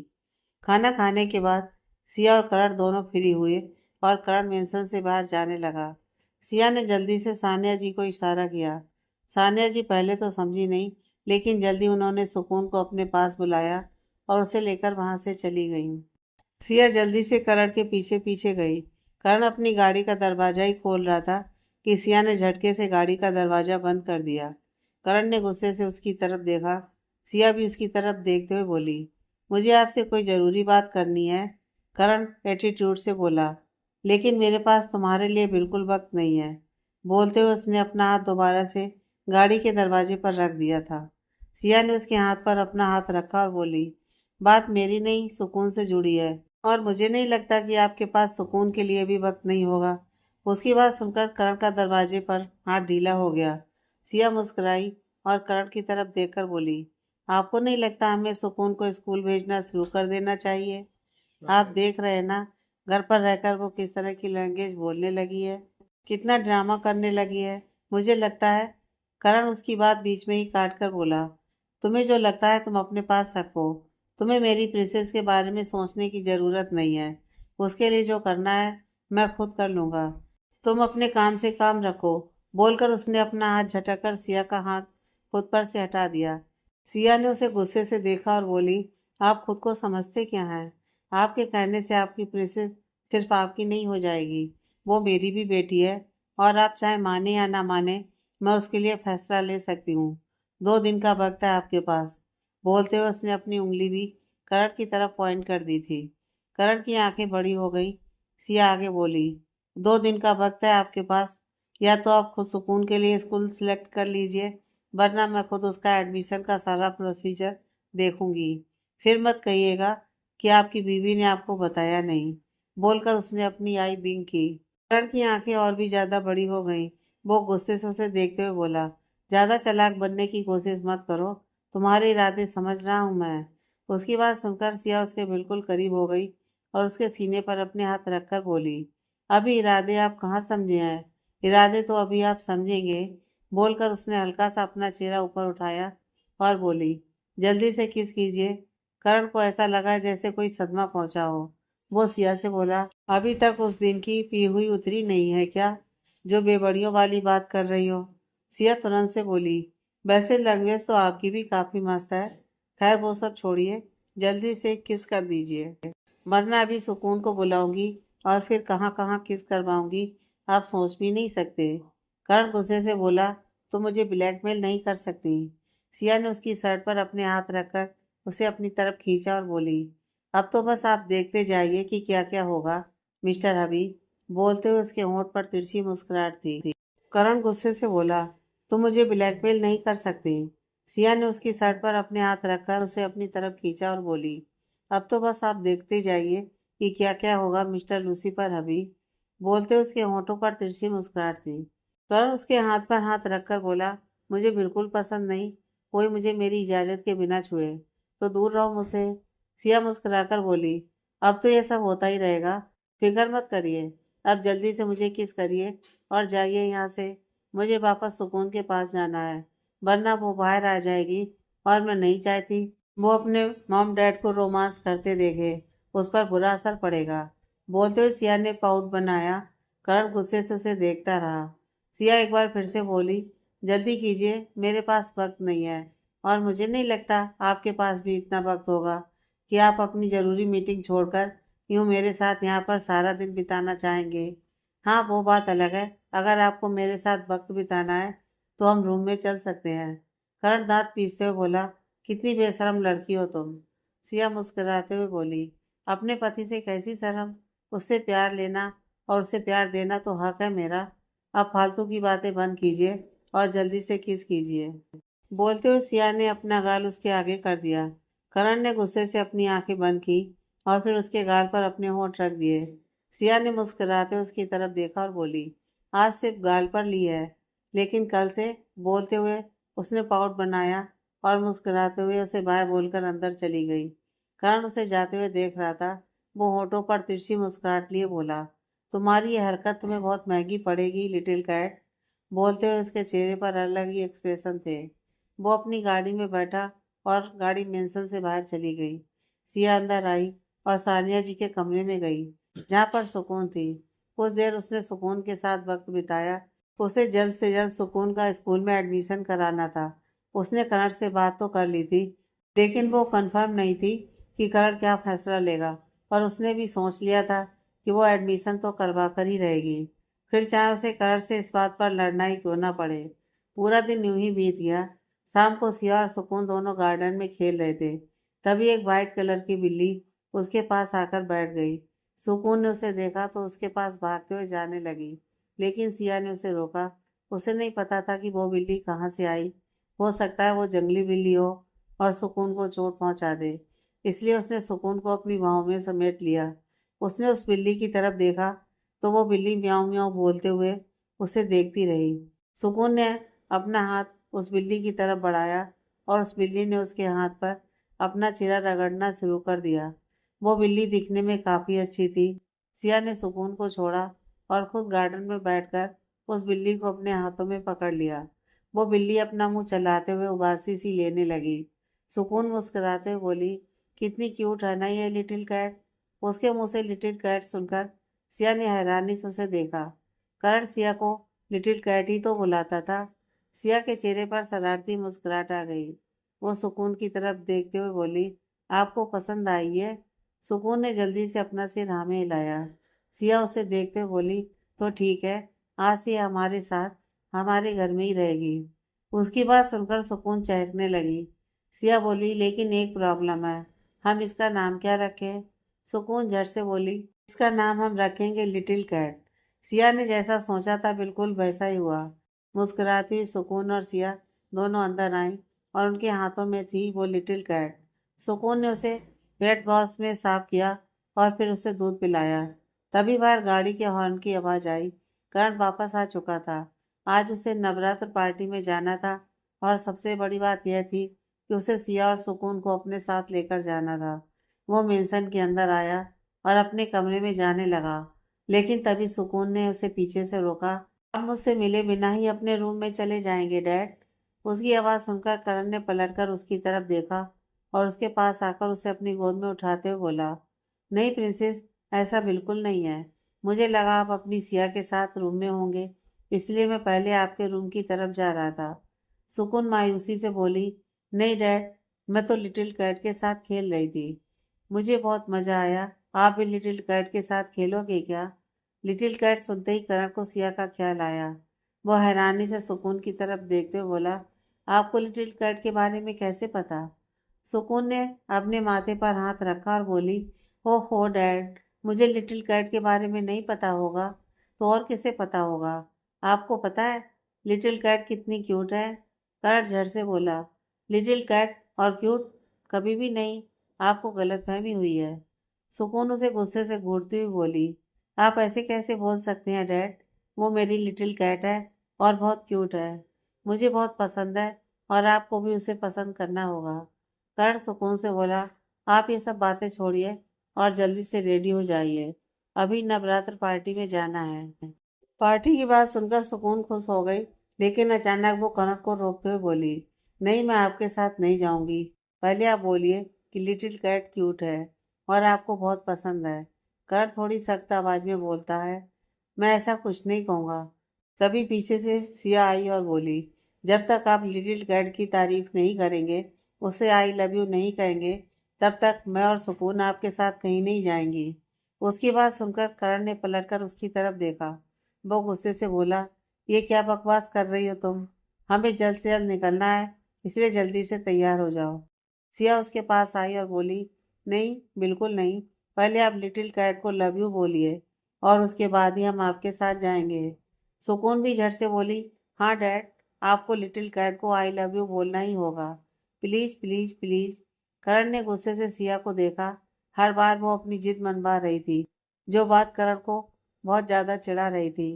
खाना खाने के बाद सिया और करण दोनों फ्री हुए और करण मेंशन से बाहर जाने लगा। सिया ने जल्दी से सानिया जी को इशारा किया। सानिया जी पहले तो समझी नहीं, लेकिन जल्दी उन्होंने सुकून को अपने पास बुलाया और उसे लेकर वहां से चली गईं। सिया जल्दी से करण के पीछे पीछे गई। करण अपनी गाड़ी का दरवाजा ही खोल रहा था कि सिया ने झटके से गाड़ी का दरवाजा बंद कर दिया। करण ने गुस्से से उसकी तरफ देखा। सिया भी उसकी तरफ देखते हुए बोली, मुझे आपसे कोई ज़रूरी बात करनी है। करण एटीट्यूड से बोला, लेकिन मेरे पास तुम्हारे लिए बिल्कुल वक्त नहीं है। बोलते हुए उसने अपना हाथ दोबारा से गाड़ी के दरवाजे पर रख दिया था। सिया ने उसके हाथ पर अपना हाथ रखा और बोली, बात मेरी नहीं सुकून से जुड़ी है, और मुझे नहीं लगता कि आपके पास सुकून के लिए भी वक्त नहीं होगा। उसकी बात सुनकर करण का दरवाजे पर हाथ ढीला हो गया। सिया मुस्कुराई और करण की तरफ देखकर बोली, आपको नहीं लगता हमें सुकून को स्कूल भेजना शुरू कर देना चाहिए? आप देख रहे हैं ना, घर पर रहकर वो किस तरह की लैंग्वेज बोलने लगी है, कितना ड्रामा करने लगी है। मुझे लगता है, करण उसकी बात बीच में ही काट कर बोला, तुम्हें जो लगता है तुम अपने पास रखो। तुम्हें मेरी प्रिंसेस के बारे में सोचने की ज़रूरत नहीं है। उसके लिए जो करना है मैं खुद कर लूँगा। तुम अपने काम से काम रखो। बोलकर उसने अपना हाथ झटककर सिया का हाथ खुद पर से हटा दिया। सिया ने उसे गुस्से से देखा और बोली, आप खुद को समझते क्या हैं? आपके कहने से आपकी प्रिंसेस सिर्फ आपकी नहीं हो जाएगी, वो मेरी भी बेटी है और आप चाहे माने या ना माने, मैं उसके लिए फैसला ले सकती हूँ। 2 दिन का वक्त है आपके पास। बोलते हुए उसने अपनी उंगली भी करण की तरफ पॉइंट कर दी थी। करण की आंखें बड़ी हो गई। सिया आगे बोली, 2 दिन का वक्त है आपके पास, या तो आप खुद सुकून के लिए स्कूल सिलेक्ट कर लीजिए, वरना मैं खुद उसका एडमिशन का सारा प्रोसीजर देखूंगी। फिर मत कहिएगा कि आपकी बीवी ने आपको बताया नहीं। बोलकर उसने अपनी आई बिंग की। करण की आंखें और भी ज्यादा बड़ी हो गईं। वो गुस्से से उसे देखते हुए बोला, ज्यादा चालाक बनने की कोशिश मत करो, तुम्हारे इरादे समझ रहा हूं मैं। उसकी बात सुनकर सिया उसके बिल्कुल करीब हो गई और उसके सीने पर अपने हाथ रखकर बोली, अभी इरादे आप कहाँ समझे हैं, इरादे तो अभी आप समझेंगे। बोलकर उसने हल्का सा अपना चेहरा ऊपर उठाया और बोली, जल्दी से किस कीजिए। करण को ऐसा लगा जैसे कोई सदमा पहुंचा हो। वो सिया से बोला, अभी तक उस दिन की पी हुई उतरी नहीं है क्या, जो बेबड़ियों वाली बात कर रही हो। सिया तुरंत से बोली, वैसे लैंग्वेज तो आपकी भी काफी मस्त है। खैर वो सब छोड़िए, जल्दी से किस कर दीजिए, वरना अभी सुकून को बुलाऊंगी और फिर कहाँ कहाँ किस करवाऊंगी, आप सोच भी नहीं सकते। करण गुस्से से बोला, तुम मुझे ब्लैकमेल नहीं कर सकती। सिया ने उसकी शर्ट पर अपने हाथ रखकर उसे अपनी तरफ खींचा और बोली, अब तो बस आप देखते जाइए कि क्या क्या होगा मिस्टर हबीब। बोलते हुए उसके होंठ पर तिरछी मुस्कुराहट थी। करण गुस्से से बोला, तुम मुझे ब्लैकमेल नहीं कर सकती। सिया ने उसकी शर्ट पर अपने हाथ रखकर उसे अपनी तरफ खींचा और बोली, अब तो बस आप देखते जाइए कि क्या क्या होगा मिस्टर लूसीफर हबीब। बोलते हुए उसके होंठों पर तिरछी मुस्कुराहट थी। करण उसके हाथ पर हाथ रखकर बोला, मुझे बिल्कुल पसंद नहीं, कोई मुझे मेरी इजाजत के बिना छुए, तो दूर रहो मुझसे। सिया मुस्कुराकर बोली, अब तो ये सब होता ही रहेगा, फिक्र मत करिए। अब जल्दी से मुझे किस करिए और जाइए यहाँ से। मुझे वापस सुकून के पास जाना है, वरना वो बाहर आ जाएगी और मैं नहीं चाहती वो अपने मॉम डैड को रोमांस करते देखे, उस पर बुरा असर पड़ेगा। बोलते हुए सिया ने पाउट बनाया। करण गुस्से से उसे देखता रहा। सिया एक बार फिर से बोली, जल्दी कीजिए, मेरे पास वक्त नहीं है, और मुझे नहीं लगता आपके पास भी इतना वक्त होगा कि आप अपनी ज़रूरी मीटिंग छोड़कर यूँ मेरे साथ यहाँ पर सारा दिन बिताना चाहेंगे। हाँ वो बात अलग है, अगर आपको मेरे साथ वक्त बिताना है तो हम रूम में चल सकते हैं। करण दांत पीसते हुए बोला, कितनी बेशरम लड़की हो तुम। सिया मुस्कुराते हुए बोली, अपने पति से कैसी शर्म, उससे प्यार लेना और उसे प्यार देना तो हक है मेरा। अब फालतू की बातें बंद कीजिए और जल्दी से किस कीजिए। बोलते हुए सिया ने अपना गाल उसके आगे कर दिया। करण ने गुस्से से अपनी आंखें बंद की और फिर उसके गाल पर अपने होंठ रख दिए। सिया ने मुस्कुराते उसकी तरफ देखा और बोली, आज सिर्फ गाल पर ली है, लेकिन कल से। बोलते हुए उसने पाउट बनाया और मुस्कुराते हुए उसे बाय बोलकर अंदर चली गई। करण उसे जाते हुए देख रहा था। वो होठों पर तिरछी मुस्कुराहट लिए बोला, तुम्हारी ये हरकत तुम्हें बहुत महंगी पड़ेगी लिटिल कैट। बोलते हुए उसके चेहरे पर अलग ही एक्सप्रेशन थे। वो अपनी गाड़ी में बैठा और गाड़ी मेंशन से बाहर चली गई। सिया अंदर आई और सानिया जी के कमरे में गई, जहाँ पर सुकून थी। कुछ देर उसने सुकून के साथ वक्त बिताया। उसे जल्द से जल्द सुकून का स्कूल में एडमिशन कराना था। उसने करण से बात तो कर ली थी, लेकिन वो कंफर्म नहीं थी कि करण क्या फैसला लेगा। पर उसने भी सोच लिया था कि वो एडमिशन तो करवा कर ही रहेगी, फिर चाहे उसे करण से इस बात पर लड़ना ही क्यों ना पड़े। पूरा दिन यूं ही बीत गया। शाम को सिया और सुकून दोनों गार्डन में खेल रहे थे। तभी एक वाइट कलर की बिल्ली उसके पास आकर बैठ गई। सुकून ने उसे देखा तो उसके पास भागते हुए जाने लगी, लेकिन सिया ने उसे रोका। उसे नहीं पता था कि वो बिल्ली कहाँ से आई। हो सकता है वो जंगली बिल्ली हो और सुकून को चोट पहुंचा दे, इसलिए उसने सुकून को अपनी बाहों में समेट लिया। उसने उस बिल्ली की तरफ देखा तो वो बिल्ली म्याऊं म्याऊं बोलते हुए उसे देखती रही। सुकून ने अपना हाथ उस बिल्ली की तरफ बढ़ाया और उस बिल्ली ने उसके हाथ पर अपना चेहरा रगड़ना शुरू कर दिया। वो बिल्ली दिखने में काफी अच्छी थी। सिया ने सुकून को छोड़ा और खुद गार्डन में बैठकर उस बिल्ली को अपने हाथों में पकड़ लिया। वो बिल्ली अपना मुंह चलाते हुए उबासी सी लेने लगी। सुकून मुस्कुराते हुए बोली, कितनी क्यूट है ना ये लिटिल कैट। उसके मुंह से लिटिल कैट सुनकर सिया ने हैरानी से उसे देखा। करण सिया को लिटिल कैट ही तो बुलाता था। सिया के चेहरे पर शरारती मुस्कुराहट आ गई। वो सुकून की तरफ देखते हुए बोली, आपको पसंद आई है। सुकून ने जल्दी से अपना सिर हाँ में हिलाया। सिया उसे देखते हुए बोली, तो ठीक है, आज से हमारे साथ हमारे घर में ही रहेगी। उसकी बात सुनकर सुकून चहकने लगी। सिया बोली, लेकिन एक प्रॉब्लम है, हम इसका नाम क्या रखें? सुकून झट से बोली, इसका नाम हम रखेंगे लिटिल कैट। सिया ने जैसा सोचा था बिल्कुल वैसा ही हुआ। मुस्कुराती हुई सुकून और सिया दोनों अंदर आई और उनके हाथों में थी वो लिटिल कैट। सुकून ने उसे वेट बॉक्स में साफ किया और फिर उसे दूध पिलाया। तभी बाहर गाड़ी के हॉर्न की आवाज़ आई। करण वापस आ चुका था। आज उसे नवरात्र पार्टी में जाना था और सबसे बड़ी बात यह थी कि उसे सिया और सुकून को अपने साथ लेकर जाना था। वो मेंशन के अंदर आया और अपने कमरे में जाने लगा, लेकिन तभी सुकून ने उसे पीछे से रोका। आप मुझसे मिले बिना ही अपने रूम में चले जाएंगे डैड? उसकी आवाज़ सुनकर करण ने पलटकर उसकी तरफ देखा और उसके पास आकर उसे अपनी गोद में उठाते हुए बोला, नहीं प्रिंसेस, ऐसा बिल्कुल नहीं है। मुझे लगा आप अपनी सिया के साथ रूम में होंगे, इसलिए मैं पहले आपके रूम की तरफ जा रहा था। सुकून मायूसी से बोली, नहीं डैड, मैं तो लिटिल कैट के साथ खेल रही थी। मुझे बहुत मज़ा आया। आप भी लिटिल कैट के साथ खेलोगे क्या? लिटिल कैट सुनते ही करण को सिया का ख्याल आया। वो हैरानी से सुकून की तरफ देखते हुए बोला, आपको लिटिल कैट के बारे में कैसे पता? सुकून ने अपने माथे पर हाथ रखा और बोली, हो डैड, मुझे लिटिल कैट के बारे में नहीं पता होगा तो और किसे पता होगा? आपको पता है लिटिल कैट कितनी क्यूट है? करण झट से बोला, लिटिल कैट और क्यूट? कभी भी नहीं, आपको गलतफहमी हुई है। सुकून उसे गुस्से से घूरती हुई बोली, आप ऐसे कैसे बोल सकते हैं डैड? वो मेरी लिटिल कैट है और बहुत क्यूट है। मुझे बहुत पसंद है और आपको भी उसे पसंद करना होगा। करण सुकून से बोला, आप ये सब बातें छोड़िए और जल्दी से रेडी हो जाइए, अभी नवरात्र पार्टी में जाना है। पार्टी की बात सुनकर सुकून खुश हो गई, लेकिन अचानक वो कनक को रोकते हुए बोली, नहीं, मैं आपके साथ नहीं जाऊंगी। पहले आप बोलिए कि लिटिल कैट क्यूट है और आपको बहुत पसंद है। करण थोड़ी सख्त आवाज में बोलता है, मैं ऐसा कुछ नहीं कहूँगा। तभी पीछे से सिया आई और बोली, जब तक आप लिटिल कैट की तारीफ नहीं करेंगे, उसे आई लव यू नहीं कहेंगे, तब तक मैं और सुकून आपके साथ कहीं नहीं जाएंगी। उसकी बात सुनकर करण ने पलटकर उसकी तरफ देखा। वो गुस्से से बोला, ये क्या बकवास कर रही हो तुम? हमें जल्द से जल्द निकलना है, इसलिए जल्दी से तैयार हो जाओ। सिया उसके पास आई और बोली, नहीं, बिल्कुल नहीं, पहले आप लिटिल कैट को लव यू बोलिए और उसके बाद ही हम आपके साथ जाएंगे। सुकून भी झट से बोली, हाँ डैड, आपको लिटिल कैट को आई लव यू बोलना ही होगा। Please please please. करण ने गुस्से से सिया को देखा। हर बार वो अपनी जिद मनवा रही थी, जो बात करण को बहुत ज्यादा चिढ़ा रही थी।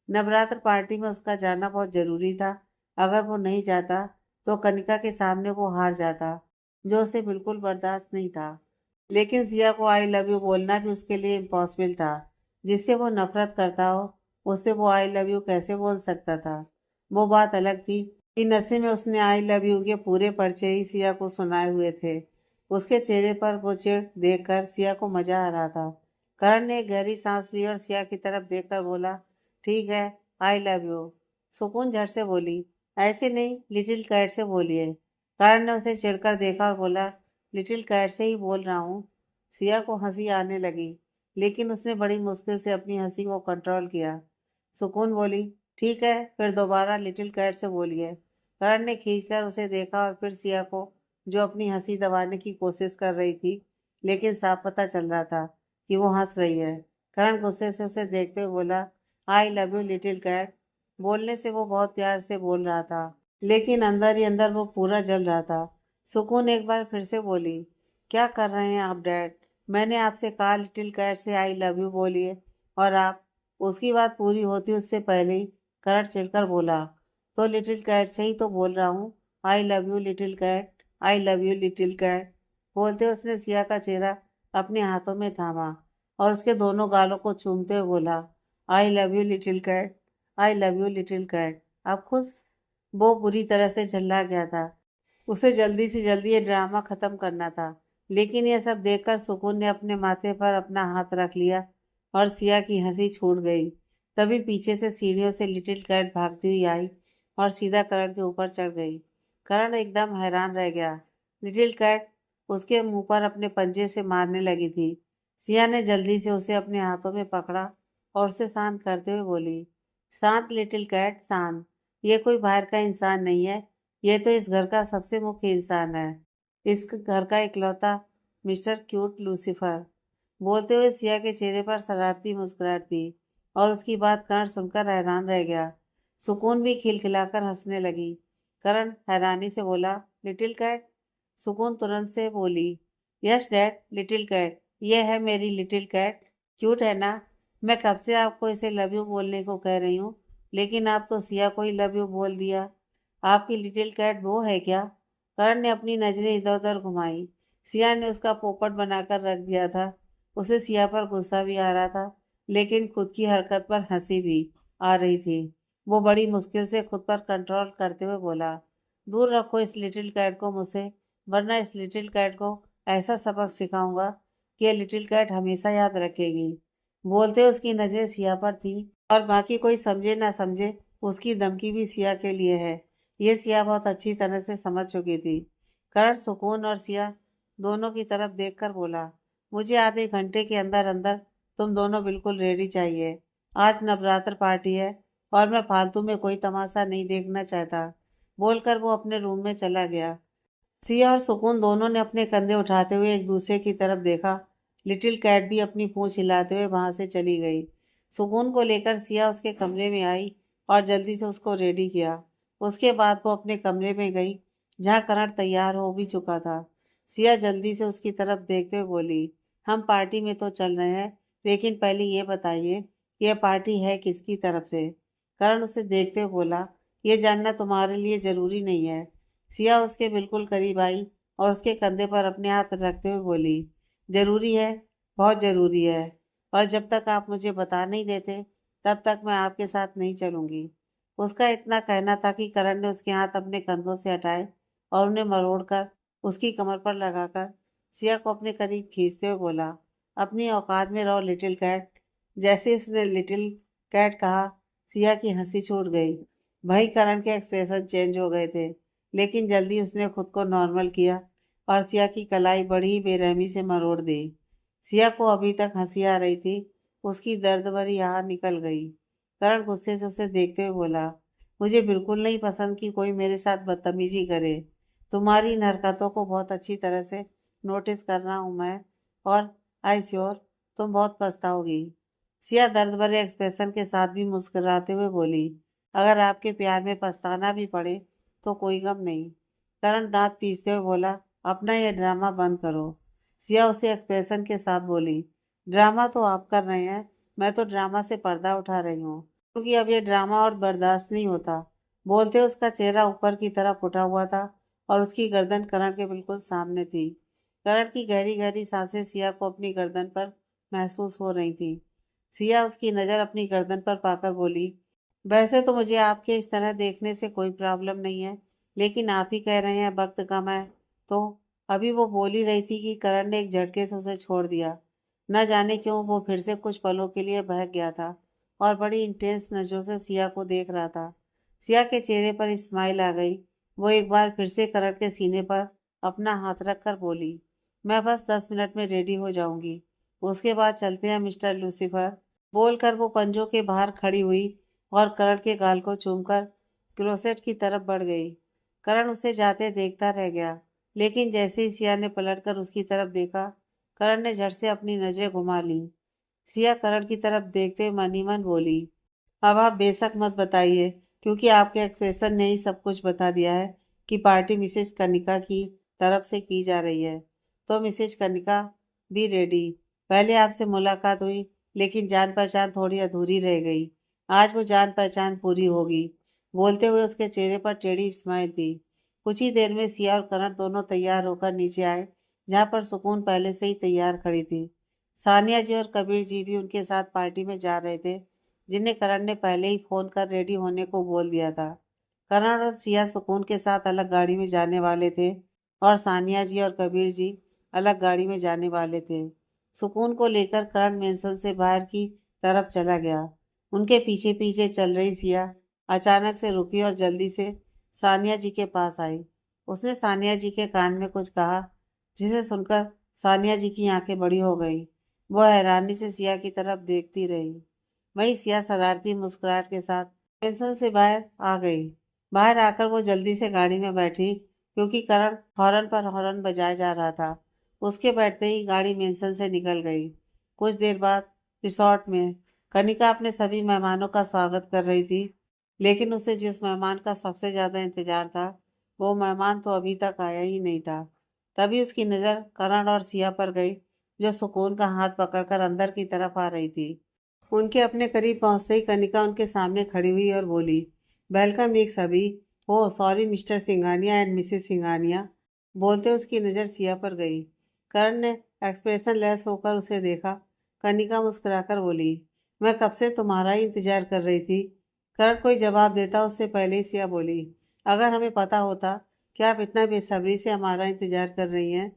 नवरात्र पार्टी में उसका जाना बहुत जरूरी था। अगर वो नहीं जाता तो कनिका के सामने वो हार जाता, जो उसे बिल्कुल बर्दाश्त नहीं था। लेकिन सिया को आई लव यू बोलना भी उसके लिए इम्पॉसिबल था। जिससे वो नफरत करता हो, उससे वो आई लव यू कैसे बोल सकता था? वो बात अलग थी कि नशे में उसने आई लव यू के पूरे पर्चे ही सिया को सुनाए हुए थे। उसके चेहरे पर वो चिढ़ देखकर सिया को मजा आ रहा था। करण ने एक गहरी सांस ली और सिया की तरफ देखकर बोला, ठीक है, आई लव यू। सुकून झट से बोली, ऐसे नहीं, लिटिल कैट से बोलिए। करण ने उसे चिढ़कर देखा और बोला, लिटिल कैट से ही बोल रहा हूँ। सिया को हंसी आने लगी, लेकिन उसने बड़ी मुश्किल से अपनी हंसी को कंट्रोल किया। सुकून बोली, ठीक है, फिर दोबारा लिटिल कैट से बोलिए। करण ने खींचकर उसे देखा और फिर सिया को, जो अपनी हंसी दबाने की कोशिश कर रही थी, लेकिन साफ पता चल रहा था कि वो हंस रही है। करण गुस्से से उसे देखते हुए बोला, I love you little cat. बोलने से वो बहुत प्यार से बोल रहा था, लेकिन अंदर ही अंदर वो पूरा जल रहा था। सुकून एक बार फिर से बोली, क्या कर रहे हैं आप डैड? मैंने आपसे कहा लिटिल कैट से आई लव यू बोलिए और आप। उसकी बात पूरी होती उससे पहले ही करण चिढ़कर बोला, तो लिटिल कैट से ही तो बोल रहा हूँ, I love you little cat, I love you little cat. बोलते उसने सिया का चेहरा अपने हाथों में थामा और उसके दोनों गालों को चूमते हुए बोला, I love you little cat, I love you little cat. अब खुश? वो बुरी तरह से झल्ला गया था। उसे जल्दी से जल्दी ये ड्रामा खत्म करना था, लेकिन यह सब देखकर सुकून ने अपने माथे पर अपना हाथ रख लिया और सिया की हंसी छूट गई। तभी पीछे से सीढ़ियों से लिटिल कैट भागती हुई आई और सीधा करण के ऊपर चढ़ गई। करण एकदम हैरान रह गया। लिटिल कैट उसके मुंह पर अपने पंजे से मारने लगी थी। सिया ने जल्दी से उसे अपने हाथों में पकड़ा और उसे शांत करते हुए बोली, शांत लिटिल कैट, शांत। ये कोई बाहर का इंसान नहीं है, ये तो इस घर का सबसे मुख्य इंसान है, इस घर का इकलौता मिस्टर क्यूट लूसीफर। बोलते हुए सिया के चेहरे पर शरारती मुस्कुराहट थी और उसकी बात करण सुनकर हैरान रह गया। सुकून भी खिलखिलाकर हंसने लगी। करण हैरानी से बोला, लिटिल कैट? सुकून तुरंत से बोली, यस डैड, लिटिल कैट, ये है मेरी लिटिल कैट। क्यूट है ना? मैं कब से आपको इसे लव यू बोलने को कह रही हूँ, लेकिन आप तो सिया को ही लव यू बोल दिया। आपकी लिटिल कैट वो है क्या? करण ने अपनी नजरें इधर उधर घुमाई। सिया ने उसका पोपट बनाकर रख दिया था। उसे सिया पर गुस्सा भी आ रहा था, लेकिन खुद की हरकत पर हंसी भी आ रही थी। वो बड़ी मुश्किल से खुद पर कंट्रोल करते हुए बोला, दूर रखो इस लिटिल कैट को मुझसे, वरना इस लिटिल कैट को ऐसा सबक सिखाऊंगा कि ये लिटिल कैट हमेशा याद रखेगी। बोलते उसकी नजरें सिया पर थी और बाकी कोई समझे ना समझे, उसकी धमकी भी सिया के लिए है, ये सिया बहुत अच्छी तरह से समझ चुकी थी। करण सुकून और सिया दोनों की तरफ देखकर बोला, मुझे आधे घंटे के अंदर अंदर तुम दोनों बिल्कुल रेडी चाहिए। आज नवरात्र पार्टी है और मैं फालतू में कोई तमाशा नहीं देखना चाहता। बोलकर वो अपने रूम में चला गया। सिया और सुकून दोनों ने अपने कंधे उठाते हुए एक दूसरे की तरफ देखा। लिटिल कैट भी अपनी पूंछ हिलाते हुए वहां से चली गई। सुकून को लेकर सिया उसके कमरे में आई और जल्दी से उसको रेडी किया। उसके बाद वो अपने कमरे में गई, जहाँ करण तैयार हो भी चुका था। सिया जल्दी से उसकी तरफ देखते हुए बोली, हम पार्टी में तो चल रहे हैं, लेकिन पहले ये बताइए कि यह पार्टी है किसकी तरफ से? करण उसे देखते हुए बोला, ये जानना तुम्हारे लिए जरूरी नहीं है। सिया उसके बिल्कुल करीब आई और उसके कंधे पर अपने हाथ रखते हुए बोली, जरूरी है, बहुत जरूरी है, और जब तक आप मुझे बता नहीं देते तब तक मैं आपके साथ नहीं चलूंगी। उसका इतना कहना था कि करण ने उसके हाथ अपने कंधों से हटाए और उन्हें मरोड़कर उसकी कमर पर लगाकर सिया को अपने करीब खींचते हुए बोला, अपनी औकात में रहो लिटिल कैट। जैसे ही उसने लिटिल कैट कहा, सिया की हंसी छूट गई। भाई करण के एक्सप्रेशन चेंज हो गए थे, लेकिन जल्दी उसने खुद को नॉर्मल किया और सिया की कलाई बड़ी ही बेरहमी से मरोड़ दी। सिया को अभी तक हंसी आ रही थी, उसकी दर्द भरी आह निकल गई। करण गुस्से से उसे देखते हुए बोला, मुझे बिल्कुल नहीं पसंद कि कोई मेरे साथ बदतमीजी करे। तुम्हारी इन हरकतों को बहुत अच्छी तरह से नोटिस कर रहा हूं मैं, और आई श्योर तुम बहुत पछताओगी। सिया दर्द भरे एक्सप्रेशन के साथ भी मुस्कुराते हुए बोली, अगर आपके प्यार में पछताना भी पड़े तो कोई गम नहीं। करण दांत पीसते हुए बोला, अपना यह ड्रामा बंद करो। सिया उसे एक्सप्रेशन के साथ बोली, ड्रामा तो आप कर रहे हैं, मैं तो ड्रामा से पर्दा उठा रही हूँ, क्योंकि अब यह ड्रामा और बर्दाश्त नहीं होता। बोलते उसका चेहरा ऊपर की तरफ उठा हुआ था और उसकी गर्दन करण के बिल्कुल सामने थी। करण की गहरी गहरी सांसें सिया को अपनी गर्दन पर महसूस हो रही थी। सिया उसकी नज़र अपनी गर्दन पर पाकर बोली, वैसे तो मुझे आपके इस तरह देखने से कोई प्रॉब्लम नहीं है, लेकिन आप ही कह रहे हैं वक्त कम है तो। अभी वो बोल ही रही थी कि करण ने एक झटके से उसे छोड़ दिया। न जाने क्यों वो फिर से कुछ पलों के लिए बहक गया था और बड़ी इंटेंस नजरों से सिया को देख रहा था। सिया के चेहरे पर स्माइल आ गई। वो एक बार फिर से करण के सीने पर अपना हाथ रखकर बोली, मैं बस 10 मिनट में रेडी हो जाऊंगी, उसके बाद चलते हैं मिस्टर लूसीफर। बोलकर वो पंजों के बाहर खड़ी हुई और करण के गाल को चूमकर क्लोसेट की तरफ बढ़ गई। करण उसे जाते देखता रह गया, लेकिन जैसे ही सिया ने पलटकर उसकी तरफ देखा, करण ने झट से अपनी नजरें घुमा ली। सिया करण की तरफ देखते हुए मन ही मन बोली, अब आप बेशक मत बताइए, क्योंकि आपके एक्सप्रेशन ने ही सब कुछ बता दिया है कि पार्टी मिसेज कनिका की तरफ से की जा रही है। तो मिसेज कनिका भी रेडी। पहले आपसे मुलाकात हुई, लेकिन जान पहचान थोड़ी अधूरी रह गई। आज वो जान पहचान पूरी होगी। बोलते हुए उसके चेहरे पर टेढ़ी स्माइल थी। कुछ ही देर में सिया और करण दोनों तैयार होकर नीचे आए, जहाँ पर सुकून पहले से ही तैयार खड़ी थी। सानिया जी और कबीर जी भी उनके साथ पार्टी में जा रहे थे, जिन्हें करण ने पहले ही फोन कर रेडी होने को बोल दिया था। करण और सिया सुकून के साथ अलग गाड़ी में जाने वाले थे और सानिया जी और कबीर जी अलग गाड़ी में जाने वाले थे। सुकून को लेकर करण मेंशन से बाहर की तरफ चला गया। उनके पीछे पीछे चल रही सिया अचानक से रुकी और जल्दी से सानिया जी के पास आई। उसने सानिया जी के कान में कुछ कहा, जिसे सुनकर सानिया जी की आंखें बड़ी हो गई। वह हैरानी से सिया की तरफ देखती रही। वहीं सिया शरारती मुस्कुराहट के साथ स्टेशन से बाहर आ गई। बाहर आकर वो जल्दी से गाड़ी में बैठी क्योंकि करण हॉर्न पर हॉर्न बजाया जा रहा था। उसके बैठते ही गाड़ी मेंशन से निकल गई। कुछ देर बाद रिसोर्ट में कनिका अपने सभी मेहमानों का स्वागत कर रही थी, लेकिन उसे जिस मेहमान का सबसे ज्यादा इंतजार था वो मेहमान तो अभी तक आया ही नहीं था। तभी उसकी नजर करण और सिया पर गई, जो सुकून का हाथ पकड़कर अंदर की तरफ आ रही थी। उनके अपने करीब पहुंचते ही कनिका उनके सामने खड़ी हुई और बोली, वेलकम एक सभी। Oh sorry mister Singhania and missus Singhania. बोलते उसकी नज़र सिया पर गई। करण ने एक्सप्रेशन लेस होकर उसे देखा। कनिका मुस्कुराकर बोली, मैं कब से तुम्हारा ही इंतजार कर रही थी। करण कोई जवाब देता उससे पहले ही सिया बोली, अगर हमें पता होता कि आप इतना बेसब्री से हमारा इंतजार कर रही हैं।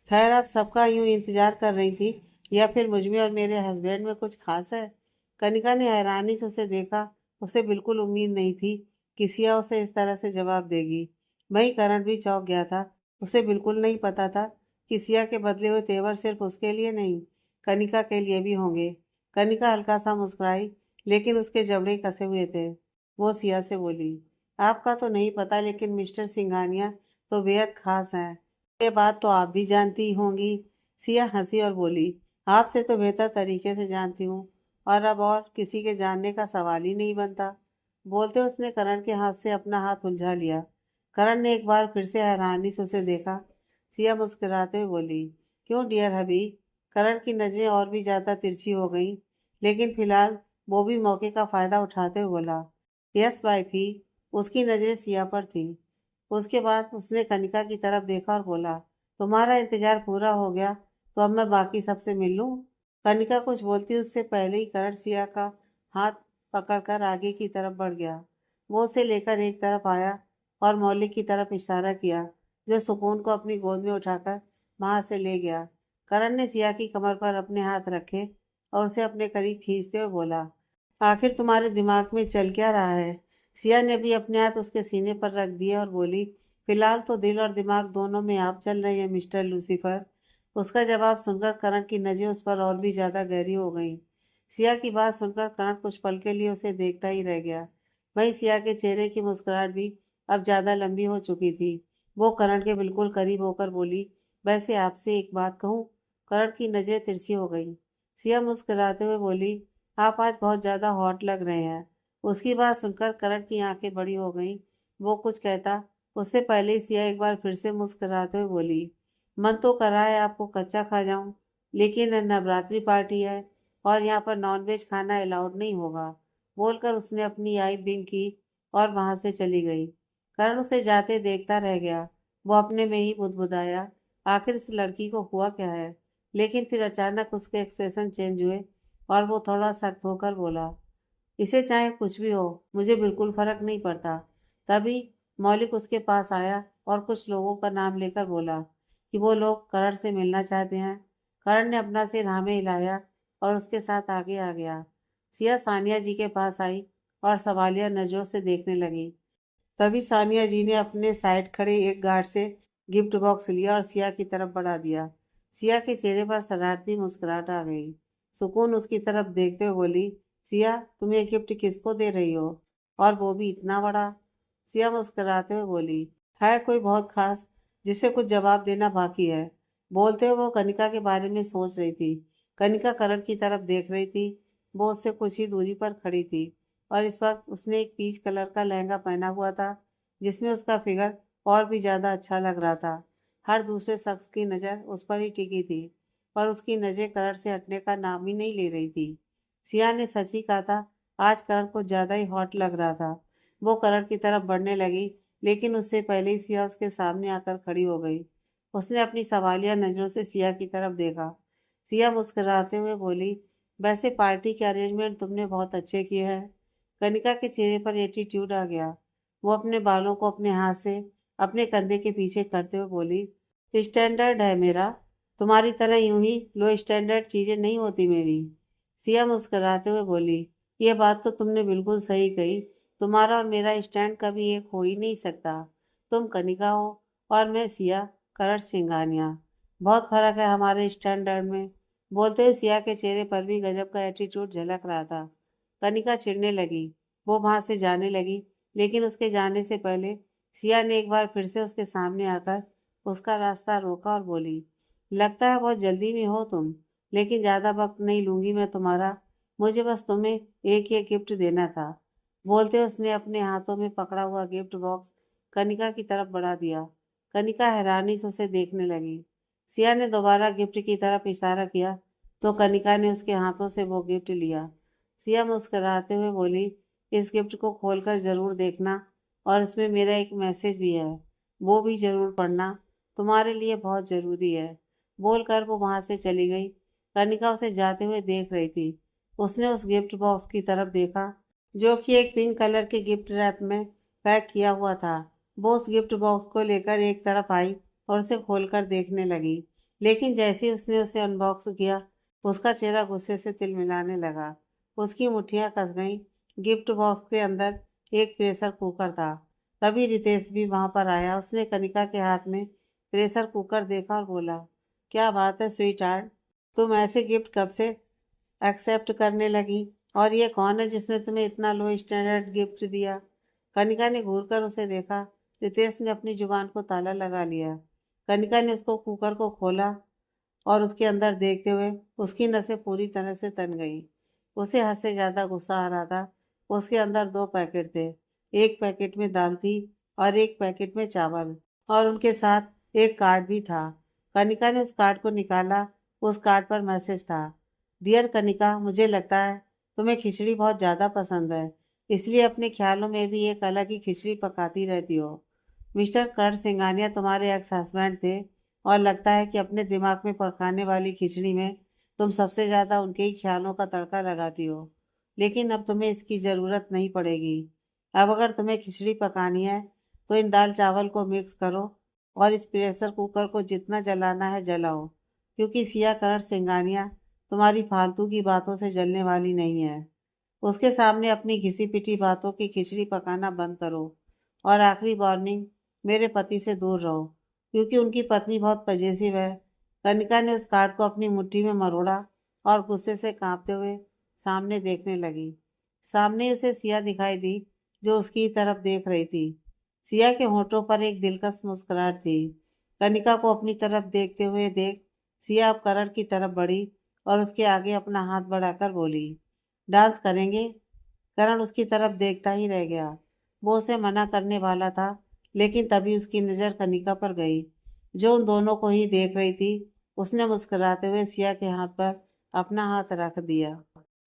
खैर आप सबका यूं इंतजार कर रही थी या फिर मुझ में और मेरे हस्बैंड में कुछ खास है। कनिका ने हैरानी से उसे देखा। उसे बिल्कुल उम्मीद नहीं थी कि सिया उसे इस तरह से जवाब देगी। वहीं करण भी चौंक गया था। उसे बिल्कुल नहीं पता था कि सिया के बदले हुए तेवर सिर्फ उसके लिए नहीं, कनिका के लिए भी होंगे। कनिका हल्का सा मुस्कुराई, लेकिन उसके जबड़े कसे हुए थे। वो सिया से बोली, आपका तो नहीं पता लेकिन मिस्टर सिंघानिया तो बेहद खास हैं। ये बात तो आप भी जानती होंगी। सिया हंसी और बोली, आपसे तो बेहतर तरीके से जानती हूँ और अब और किसी के जानने का सवाल ही नहीं बनता। बोलते उसने करण के हाथ से अपना हाथ उलझा लिया। करण ने एक बार फिर से हैरानी से उसे देखा। सिया मुस्कुराते हुए बोली, क्यों डियर हबी। करण की नजरें और भी ज्यादा तिरछी हो गईं, लेकिन फिलहाल वो भी मौके का फायदा उठाते हुए बोला, यस वाइफी। उसकी नजरें सिया पर थी। उसके बाद उसने कनिका की तरफ देखा और बोला, तुम्हारा इंतजार पूरा हो गया तो अब मैं बाकी सबसे मिल लूं। कनिका कुछ बोलती उससे पहले ही करण सिया का हाथ पकड़कर आगे की तरफ बढ़ गया। वो उसे लेकर एक तरफ आया और मौलिक की तरफ इशारा किया, जो सुकून को अपनी गोद में उठाकर वहां से ले गया। करण ने सिया की कमर पर अपने हाथ रखे और उसे अपने करीब खींचते हुए बोला, आखिर तुम्हारे दिमाग में चल क्या रहा है। सिया ने भी अपने हाथ उसके सीने पर रख दिए और बोली, फिलहाल तो दिल और दिमाग दोनों में आप चल रहे हैं मिस्टर लूसीफर। उसका जवाब सुनकर करण की नजरें उस पर और भी ज्यादा गहरी हो गईं। सिया की बात सुनकर करण कुछ पल के लिए उसे देखता ही रह गया। वहीं सिया के चेहरे की मुस्कुराहट भी अब ज्यादा लंबी हो चुकी थी। वो करण के बिल्कुल करीब होकर बोली, वैसे आपसे एक बात कहूँ। करण की नजरें तिरछी हो गईं। सिया मुस्कुराते हुए बोली, आप आज बहुत ज्यादा हॉट लग रहे हैं। उसकी बात सुनकर करण की आंखें बड़ी हो गईं। वो कुछ कहता उससे पहले ही सिया एक बार फिर से मुस्कुराते हुए बोली, मन तो कर रहा है आपको कच्चा खा जाऊं, लेकिन नवरात्रि पार्टी है और यहाँ पर नॉनवेज खाना अलाउड नहीं होगा। बोलकर उसने अपनी आई बिंग की और वहां से चली गई। करण उसे जाते देखता रह गया। वो अपने में ही बुदबुदाया, आखिर इस लड़की को हुआ क्या है। लेकिन फिर अचानक उसके एक्सप्रेशन चेंज हुए और वो थोड़ा सख्त होकर बोला, इसे चाहे कुछ भी हो, मुझे बिल्कुल फर्क नहीं पड़ता। तभी मौलिक उसके पास आया और कुछ लोगों का नाम लेकर बोला कि वो लोग करण से मिलना चाहते हैं। करण ने अपना सिर हाँ में हिलाया और उसके साथ आगे आ गया। सिया सानिया जी के पास आई और सवालिया नजरों से देखने लगी। तभी सानिया जी ने अपने साइड खड़े एक गार्ड से गिफ्ट बॉक्स लिया और सिया की तरफ बढ़ा दिया। सिया के चेहरे पर शरारती मुस्कुराहट आ गई। सुकून उसकी तरफ देखते हुए बोली, सिया तुम ये गिफ्ट किसको दे रही हो, और वो भी इतना बड़ा। सिया मुस्कुराते हुए बोली, है कोई बहुत खास जिसे कुछ जवाब देना बाकी है। बोलते हुए वो कनिका के बारे में सोच रही थी। कनिका करण की तरफ देख रही थी। वो उससे कुछ ही दूरी पर खड़ी थी और इस वक्त उसने एक पीच कलर का लहंगा पहना हुआ था, जिसमें उसका फिगर और भी ज्यादा अच्छा लग रहा था। हर दूसरे शख्स की नज़र उस पर ही टिकी थी, पर उसकी नज़रें करण से हटने का नाम ही नहीं ले रही थी। सिया ने सच ही कहा था, आज करण को ज्यादा ही हॉट लग रहा था। वो करण की तरफ बढ़ने लगी, लेकिन उससे पहले ही सिया उसके सामने आकर खड़ी हो गई। उसने अपनी सवालिया नजरों से सिया की तरफ देखा। सिया मुस्कुराते हुए बोली, वैसे पार्टी के अरेंजमेंट तुमने बहुत अच्छे किए हैं। कनिका के चेहरे पर एटीट्यूड आ गया। वो अपने बालों को अपने हाथ से अपने कंधे के पीछे करते हुए बोली, स्टैंडर्ड है मेरा, तुम्हारी तरह यूं ही लो स्टैंडर्ड चीजें नहीं होती मेरी। सिया मुस्कुराते हुए बोली, ये बात तो तुमने बिल्कुल सही कही। तुम्हारा और मेरा स्टैंड कभी एक हो ही नहीं सकता। तुम कनिका हो और मैं सिया करट सिंघानिया। बहुत फर्क है हमारे स्टैंडर्ड में। बोलते हुए सिया के चेहरे पर भी गजब का एटीट्यूड झलक रहा था। कनिका चिढ़ने लगी। वो वहां से जाने लगी, लेकिन उसके जाने से पहले सिया ने एक बार फिर से उसके सामने आकर उसका रास्ता रोका और बोली, लगता है बहुत जल्दी में हो तुम, लेकिन ज़्यादा वक्त नहीं लूंगी मैं तुम्हारा। मुझे बस तुम्हें एक ही गिफ्ट देना था। बोलते उसने अपने हाथों में पकड़ा हुआ गिफ्ट बॉक्स कनिका की तरफ बढ़ा दिया। कनिका हैरानी से उसे देखने लगी। सिया ने दोबारा गिफ्ट की तरफ इशारा किया तो कनिका ने उसके हाथों से वो गिफ्ट लिया। सिया मुस्कुराते हुए बोली, इस गिफ्ट को खोलकर ज़रूर देखना और इसमें मेरा एक मैसेज भी है, वो भी ज़रूर पढ़ना, तुम्हारे लिए बहुत ज़रूरी है। बोलकर वो वहाँ से चली गई। कनिका उसे जाते हुए देख रही थी। उसने उस गिफ्ट बॉक्स की तरफ देखा जो कि एक पिंक कलर के गिफ्ट रैप में पैक किया हुआ था। वो उस गिफ्ट बॉक्स को लेकर एक तरफ आई और उसे खोलकर देखने लगी, लेकिन जैसे ही उसने उसे अनबॉक्स किया उसका चेहरा गुस्से से तिलमिलाने लगा। उसकी मुट्ठियां कस गईं। गिफ्ट बॉक्स के अंदर एक प्रेशर कुकर था। तभी रितेश भी वहां पर आया। उसने कनिका के हाथ में प्रेशर कुकर देखा और बोला, क्या बात है स्वीट हार्ट, तुम ऐसे गिफ्ट कब से एक्सेप्ट करने लगी? और ये कौन है जिसने तुम्हें इतना लो स्टैंडर्ड गिफ्ट दिया? कनिका ने घूर कर उसे देखा। रितेश ने अपनी जुबान को ताला लगा लिया। कनिका ने उसको कुकर को खोला और उसके अंदर देखते हुए उसकी नसें पूरी तरह से तन गईं। उसे हद से ज्यादा गुस्सा आ रहा था। उसके अंदर दो पैकेट थे। एक पैकेट में दाल थी और एक पैकेट में चावल, और उनके साथ एक कार्ड भी था। कनिका ने उस कार्ड को निकाला। उस कार्ड पर मैसेज था, डियर कनिका, मुझे लगता है तुम्हें खिचड़ी बहुत ज़्यादा पसंद है, इसलिए अपने ख्यालों में भी एक अलग ही खिचड़ी पकाती रहती हो। मिस्टर कर्ण सिंघानिया तुम्हारे एक्स हस्बैंड थे और लगता है कि अपने दिमाग में पकाने वाली खिचड़ी में तुम सबसे ज़्यादा उनके ही ख्यालों का तड़का लगाती हो। लेकिन अब तुम्हें इसकी ज़रूरत नहीं पड़ेगी। अब अगर तुम्हें खिचड़ी पकानी है तो इन दाल चावल को मिक्स करो और इस प्रेशर कुकर को जितना जलाना है जलाओ, क्योंकि सिया करण सिंघानिया तुम्हारी फालतू की बातों से जलने वाली नहीं है। उसके सामने अपनी घिसी पिटी बातों की खिचड़ी पकाना बंद करो। और आखिरी वार्निंग, मेरे पति से दूर रहो, क्योंकि उनकी पत्नी बहुत पजेसिव है। कनिका ने उस कार्ड को अपनी मुट्ठी में मरोड़ा और गुस्से से कांपते हुए सामने देखने लगी। सामने उसे सिया दिखाई दी, जो उसकी तरफ देख रही थी। सिया के होठों पर एक दिलकश मुस्कुराहट थी। कनिका को अपनी तरफ देखते हुए देख सिया अब करण की तरफ बढ़ी और उसके आगे अपना हाथ बढ़ाकर बोली, डांस करेंगे? करण उसकी तरफ देखता ही रह गया। वो उसे मना करने वाला था, लेकिन तभी उसकी नज़र कनिका पर गई, जो उन दोनों को ही देख रही थी। उसने मुस्कुराते हुए सिया के हाथ पर अपना हाथ रख दिया।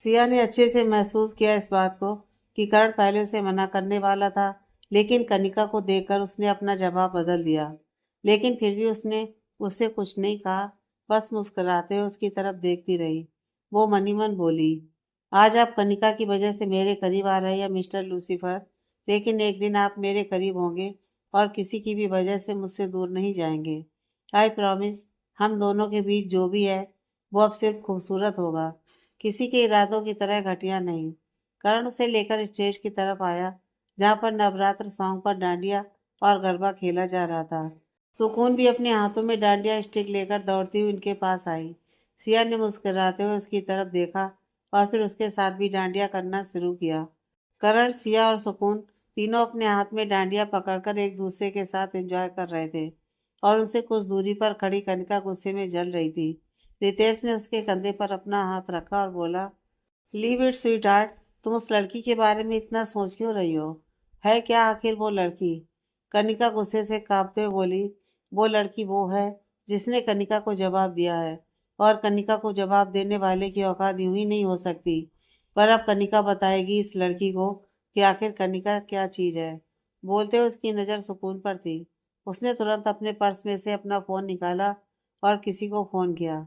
सिया ने अच्छे से महसूस किया इस बात को कि करण पहले उसे मना करने वाला था, लेकिन कनिका को देखकर उसने अपना जवाब बदल दिया। लेकिन फिर भी उसने उससे कुछ नहीं कहा, बस मुस्कुराते हुए उसकी तरफ देखती रही। वो मनी मन बोली, आज आप कनिका की वजह से मेरे करीब आ रहे हैं मिस्टर लूसीफर, लेकिन एक दिन आप मेरे करीब होंगे और किसी की भी वजह से मुझसे दूर नहीं जाएंगे। आई प्रॉमिस, हम दोनों के बीच जो भी है वो अब सिर्फ खूबसूरत होगा, किसी के इरादों की तरह घटिया नहीं। करण उसे लेकर स्टेज की तरफ आया, जहाँ पर नवरात्र सॉन्ग पर डांडिया और गरबा खेला जा रहा था। सुकून भी अपने हाथों में डांडिया स्टिक लेकर दौड़ती हुई उनके पास आई। सिया ने मुस्कुराते हुए उसकी तरफ देखा और फिर उसके साथ भी डांडिया करना शुरू किया। करण, सिया और सुकून तीनों अपने हाथ में डांडिया पकड़कर एक दूसरे के साथ एंजॉय कर रहे थे, और उनसे कुछ दूरी पर खड़ी कनिका गुस्से में जल रही थी। रितेश ने उसके कंधे पर अपना हाथ रखा और बोला, लीव इट स्वीट हार्ट, तुम उस लड़की के बारे में इतना सोच क्यों रही हो? है क्या आखिर वो लड़की? कनिका गुस्से से कांपते हुए बोली, वो लड़की वो है जिसने कनिका को जवाब दिया है, और कनिका को जवाब देने वाले की औकात यूं ही नहीं हो सकती। पर अब कनिका बताएगी इस लड़की को कि आखिर कनिका क्या चीज है। बोलते हुए उसकी नज़र सुकून पर थी। उसने तुरंत अपने पर्स में से अपना फोन निकाला और किसी को फोन किया।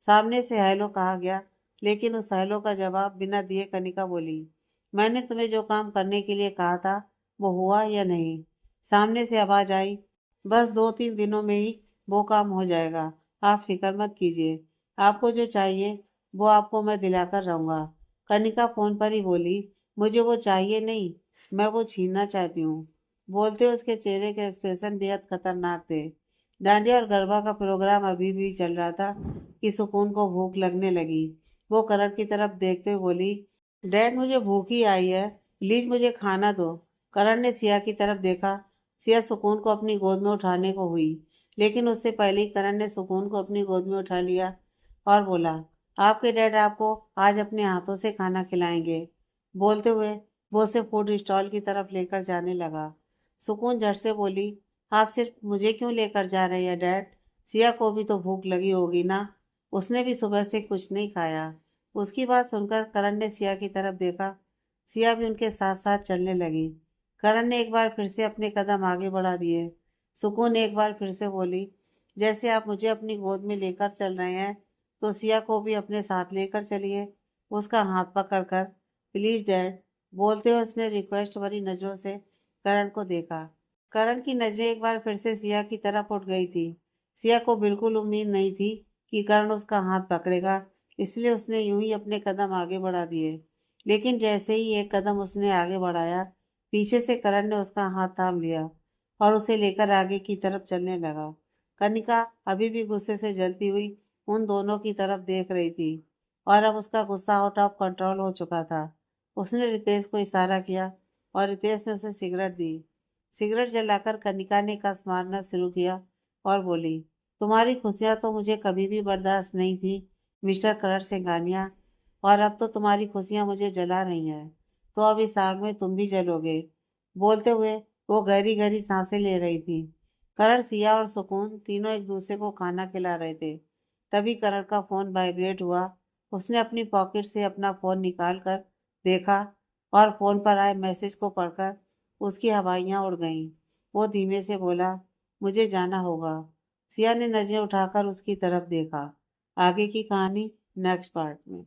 सामने से हेलो कहा गया, लेकिन उस हेलो का जवाब बिना दिए कनिका बोली, मैंने तुम्हें जो काम करने के लिए कहा था वो हुआ या नहीं? सामने से आवाज आई, बस 2-3 दिनों में ही वो काम हो जाएगा, आप फिक्र मत कीजिए। आपको जो चाहिए वो आपको मैं दिलाकर रहूंगा। कनिका फोन पर ही बोली, मुझे वो चाहिए नहीं, मैं वो छीनना चाहती हूँ। बोलते उसके चेहरे के एक्सप्रेशन बेहद खतरनाक थे। डांडिया और गरबा का प्रोग्राम अभी भी चल रहा था कि सुकून को भूख लगने लगी। वो करण की तरफ देखते हुए बोली, डैड मुझे भूखी आई है, प्लीज मुझे खाना दो। करण ने सिया की तरफ देखा। सिया सुकून को अपनी गोद में उठाने को हुई, लेकिन उससे पहले ही करण ने सुकून को अपनी गोद में उठा लिया और बोला, आपके डैड आपको आज अपने हाथों से खाना खिलाएंगे। बोलते हुए वो उसे फूड स्टॉल की तरफ लेकर जाने लगा। सुकून झट से बोली, आप सिर्फ मुझे क्यों लेकर जा रहे हैं डैड? सिया को भी तो भूख लगी होगी ना, उसने भी सुबह से कुछ नहीं खाया। उसकी बात सुनकर करण ने सिया की तरफ देखा। सिया भी उनके साथ साथ चलने लगी। करण ने एक बार फिर से अपने कदम आगे बढ़ा दिए। सुकून ने एक बार फिर से बोली, जैसे आप मुझे अपनी गोद में लेकर चल रहे हैं, तो सिया को भी अपने साथ लेकर चलिए, उसका हाथ पकड़कर। प्लीज डैड, बोलते हुए उसने रिक्वेस्ट भरी नजरों से करण को देखा। करण की नजरें एक बार फिर से सिया की तरफ उठ गई थी। सिया को बिल्कुल उम्मीद नहीं थी कि करण उसका हाथ पकड़ेगा, इसलिए उसने यूं ही अपने कदम आगे बढ़ा दिए। लेकिन जैसे ही एक कदम उसने आगे बढ़ाया, पीछे से करण ने उसका हाथ थाम लिया और उसे लेकर आगे की तरफ चलने लगा। कनिका अभी भी गुस्से से जलती हुई उन दोनों की तरफ देख रही थी और अब उसका गुस्सा आउट ऑफ कंट्रोल हो चुका था। उसने रितेश को इशारा किया और रितेश ने उसे सिगरेट दी। सिगरेट जलाकर कनिका ने कस मारना शुरू किया और बोली, तुम्हारी खुशियां तो मुझे कभी भी बर्दाश्त नहीं थी मिस्टर करण सिंघानिया, और अब तो तुम्हारी खुशियां मुझे जला रही हैं, तो अब इस आग में तुम भी जलोगे। बोलते हुए वो गहरी गहरी सांसें ले रही थी। करण, सिया और सुकून तीनों एक दूसरे को खाना खिला रहे थे। तभी करण का फोन वाइब्रेट हुआ। उसने अपनी पॉकेट से अपना फोन निकाल कर देखा और फोन पर आए मैसेज को पढ़कर उसकी हवाइयां उड़ गईं। वो धीमे से बोला, मुझे जाना होगा। सिया ने नजरें उठाकर उसकी तरफ देखा। आगे की कहानी नेक्स्ट पार्ट में।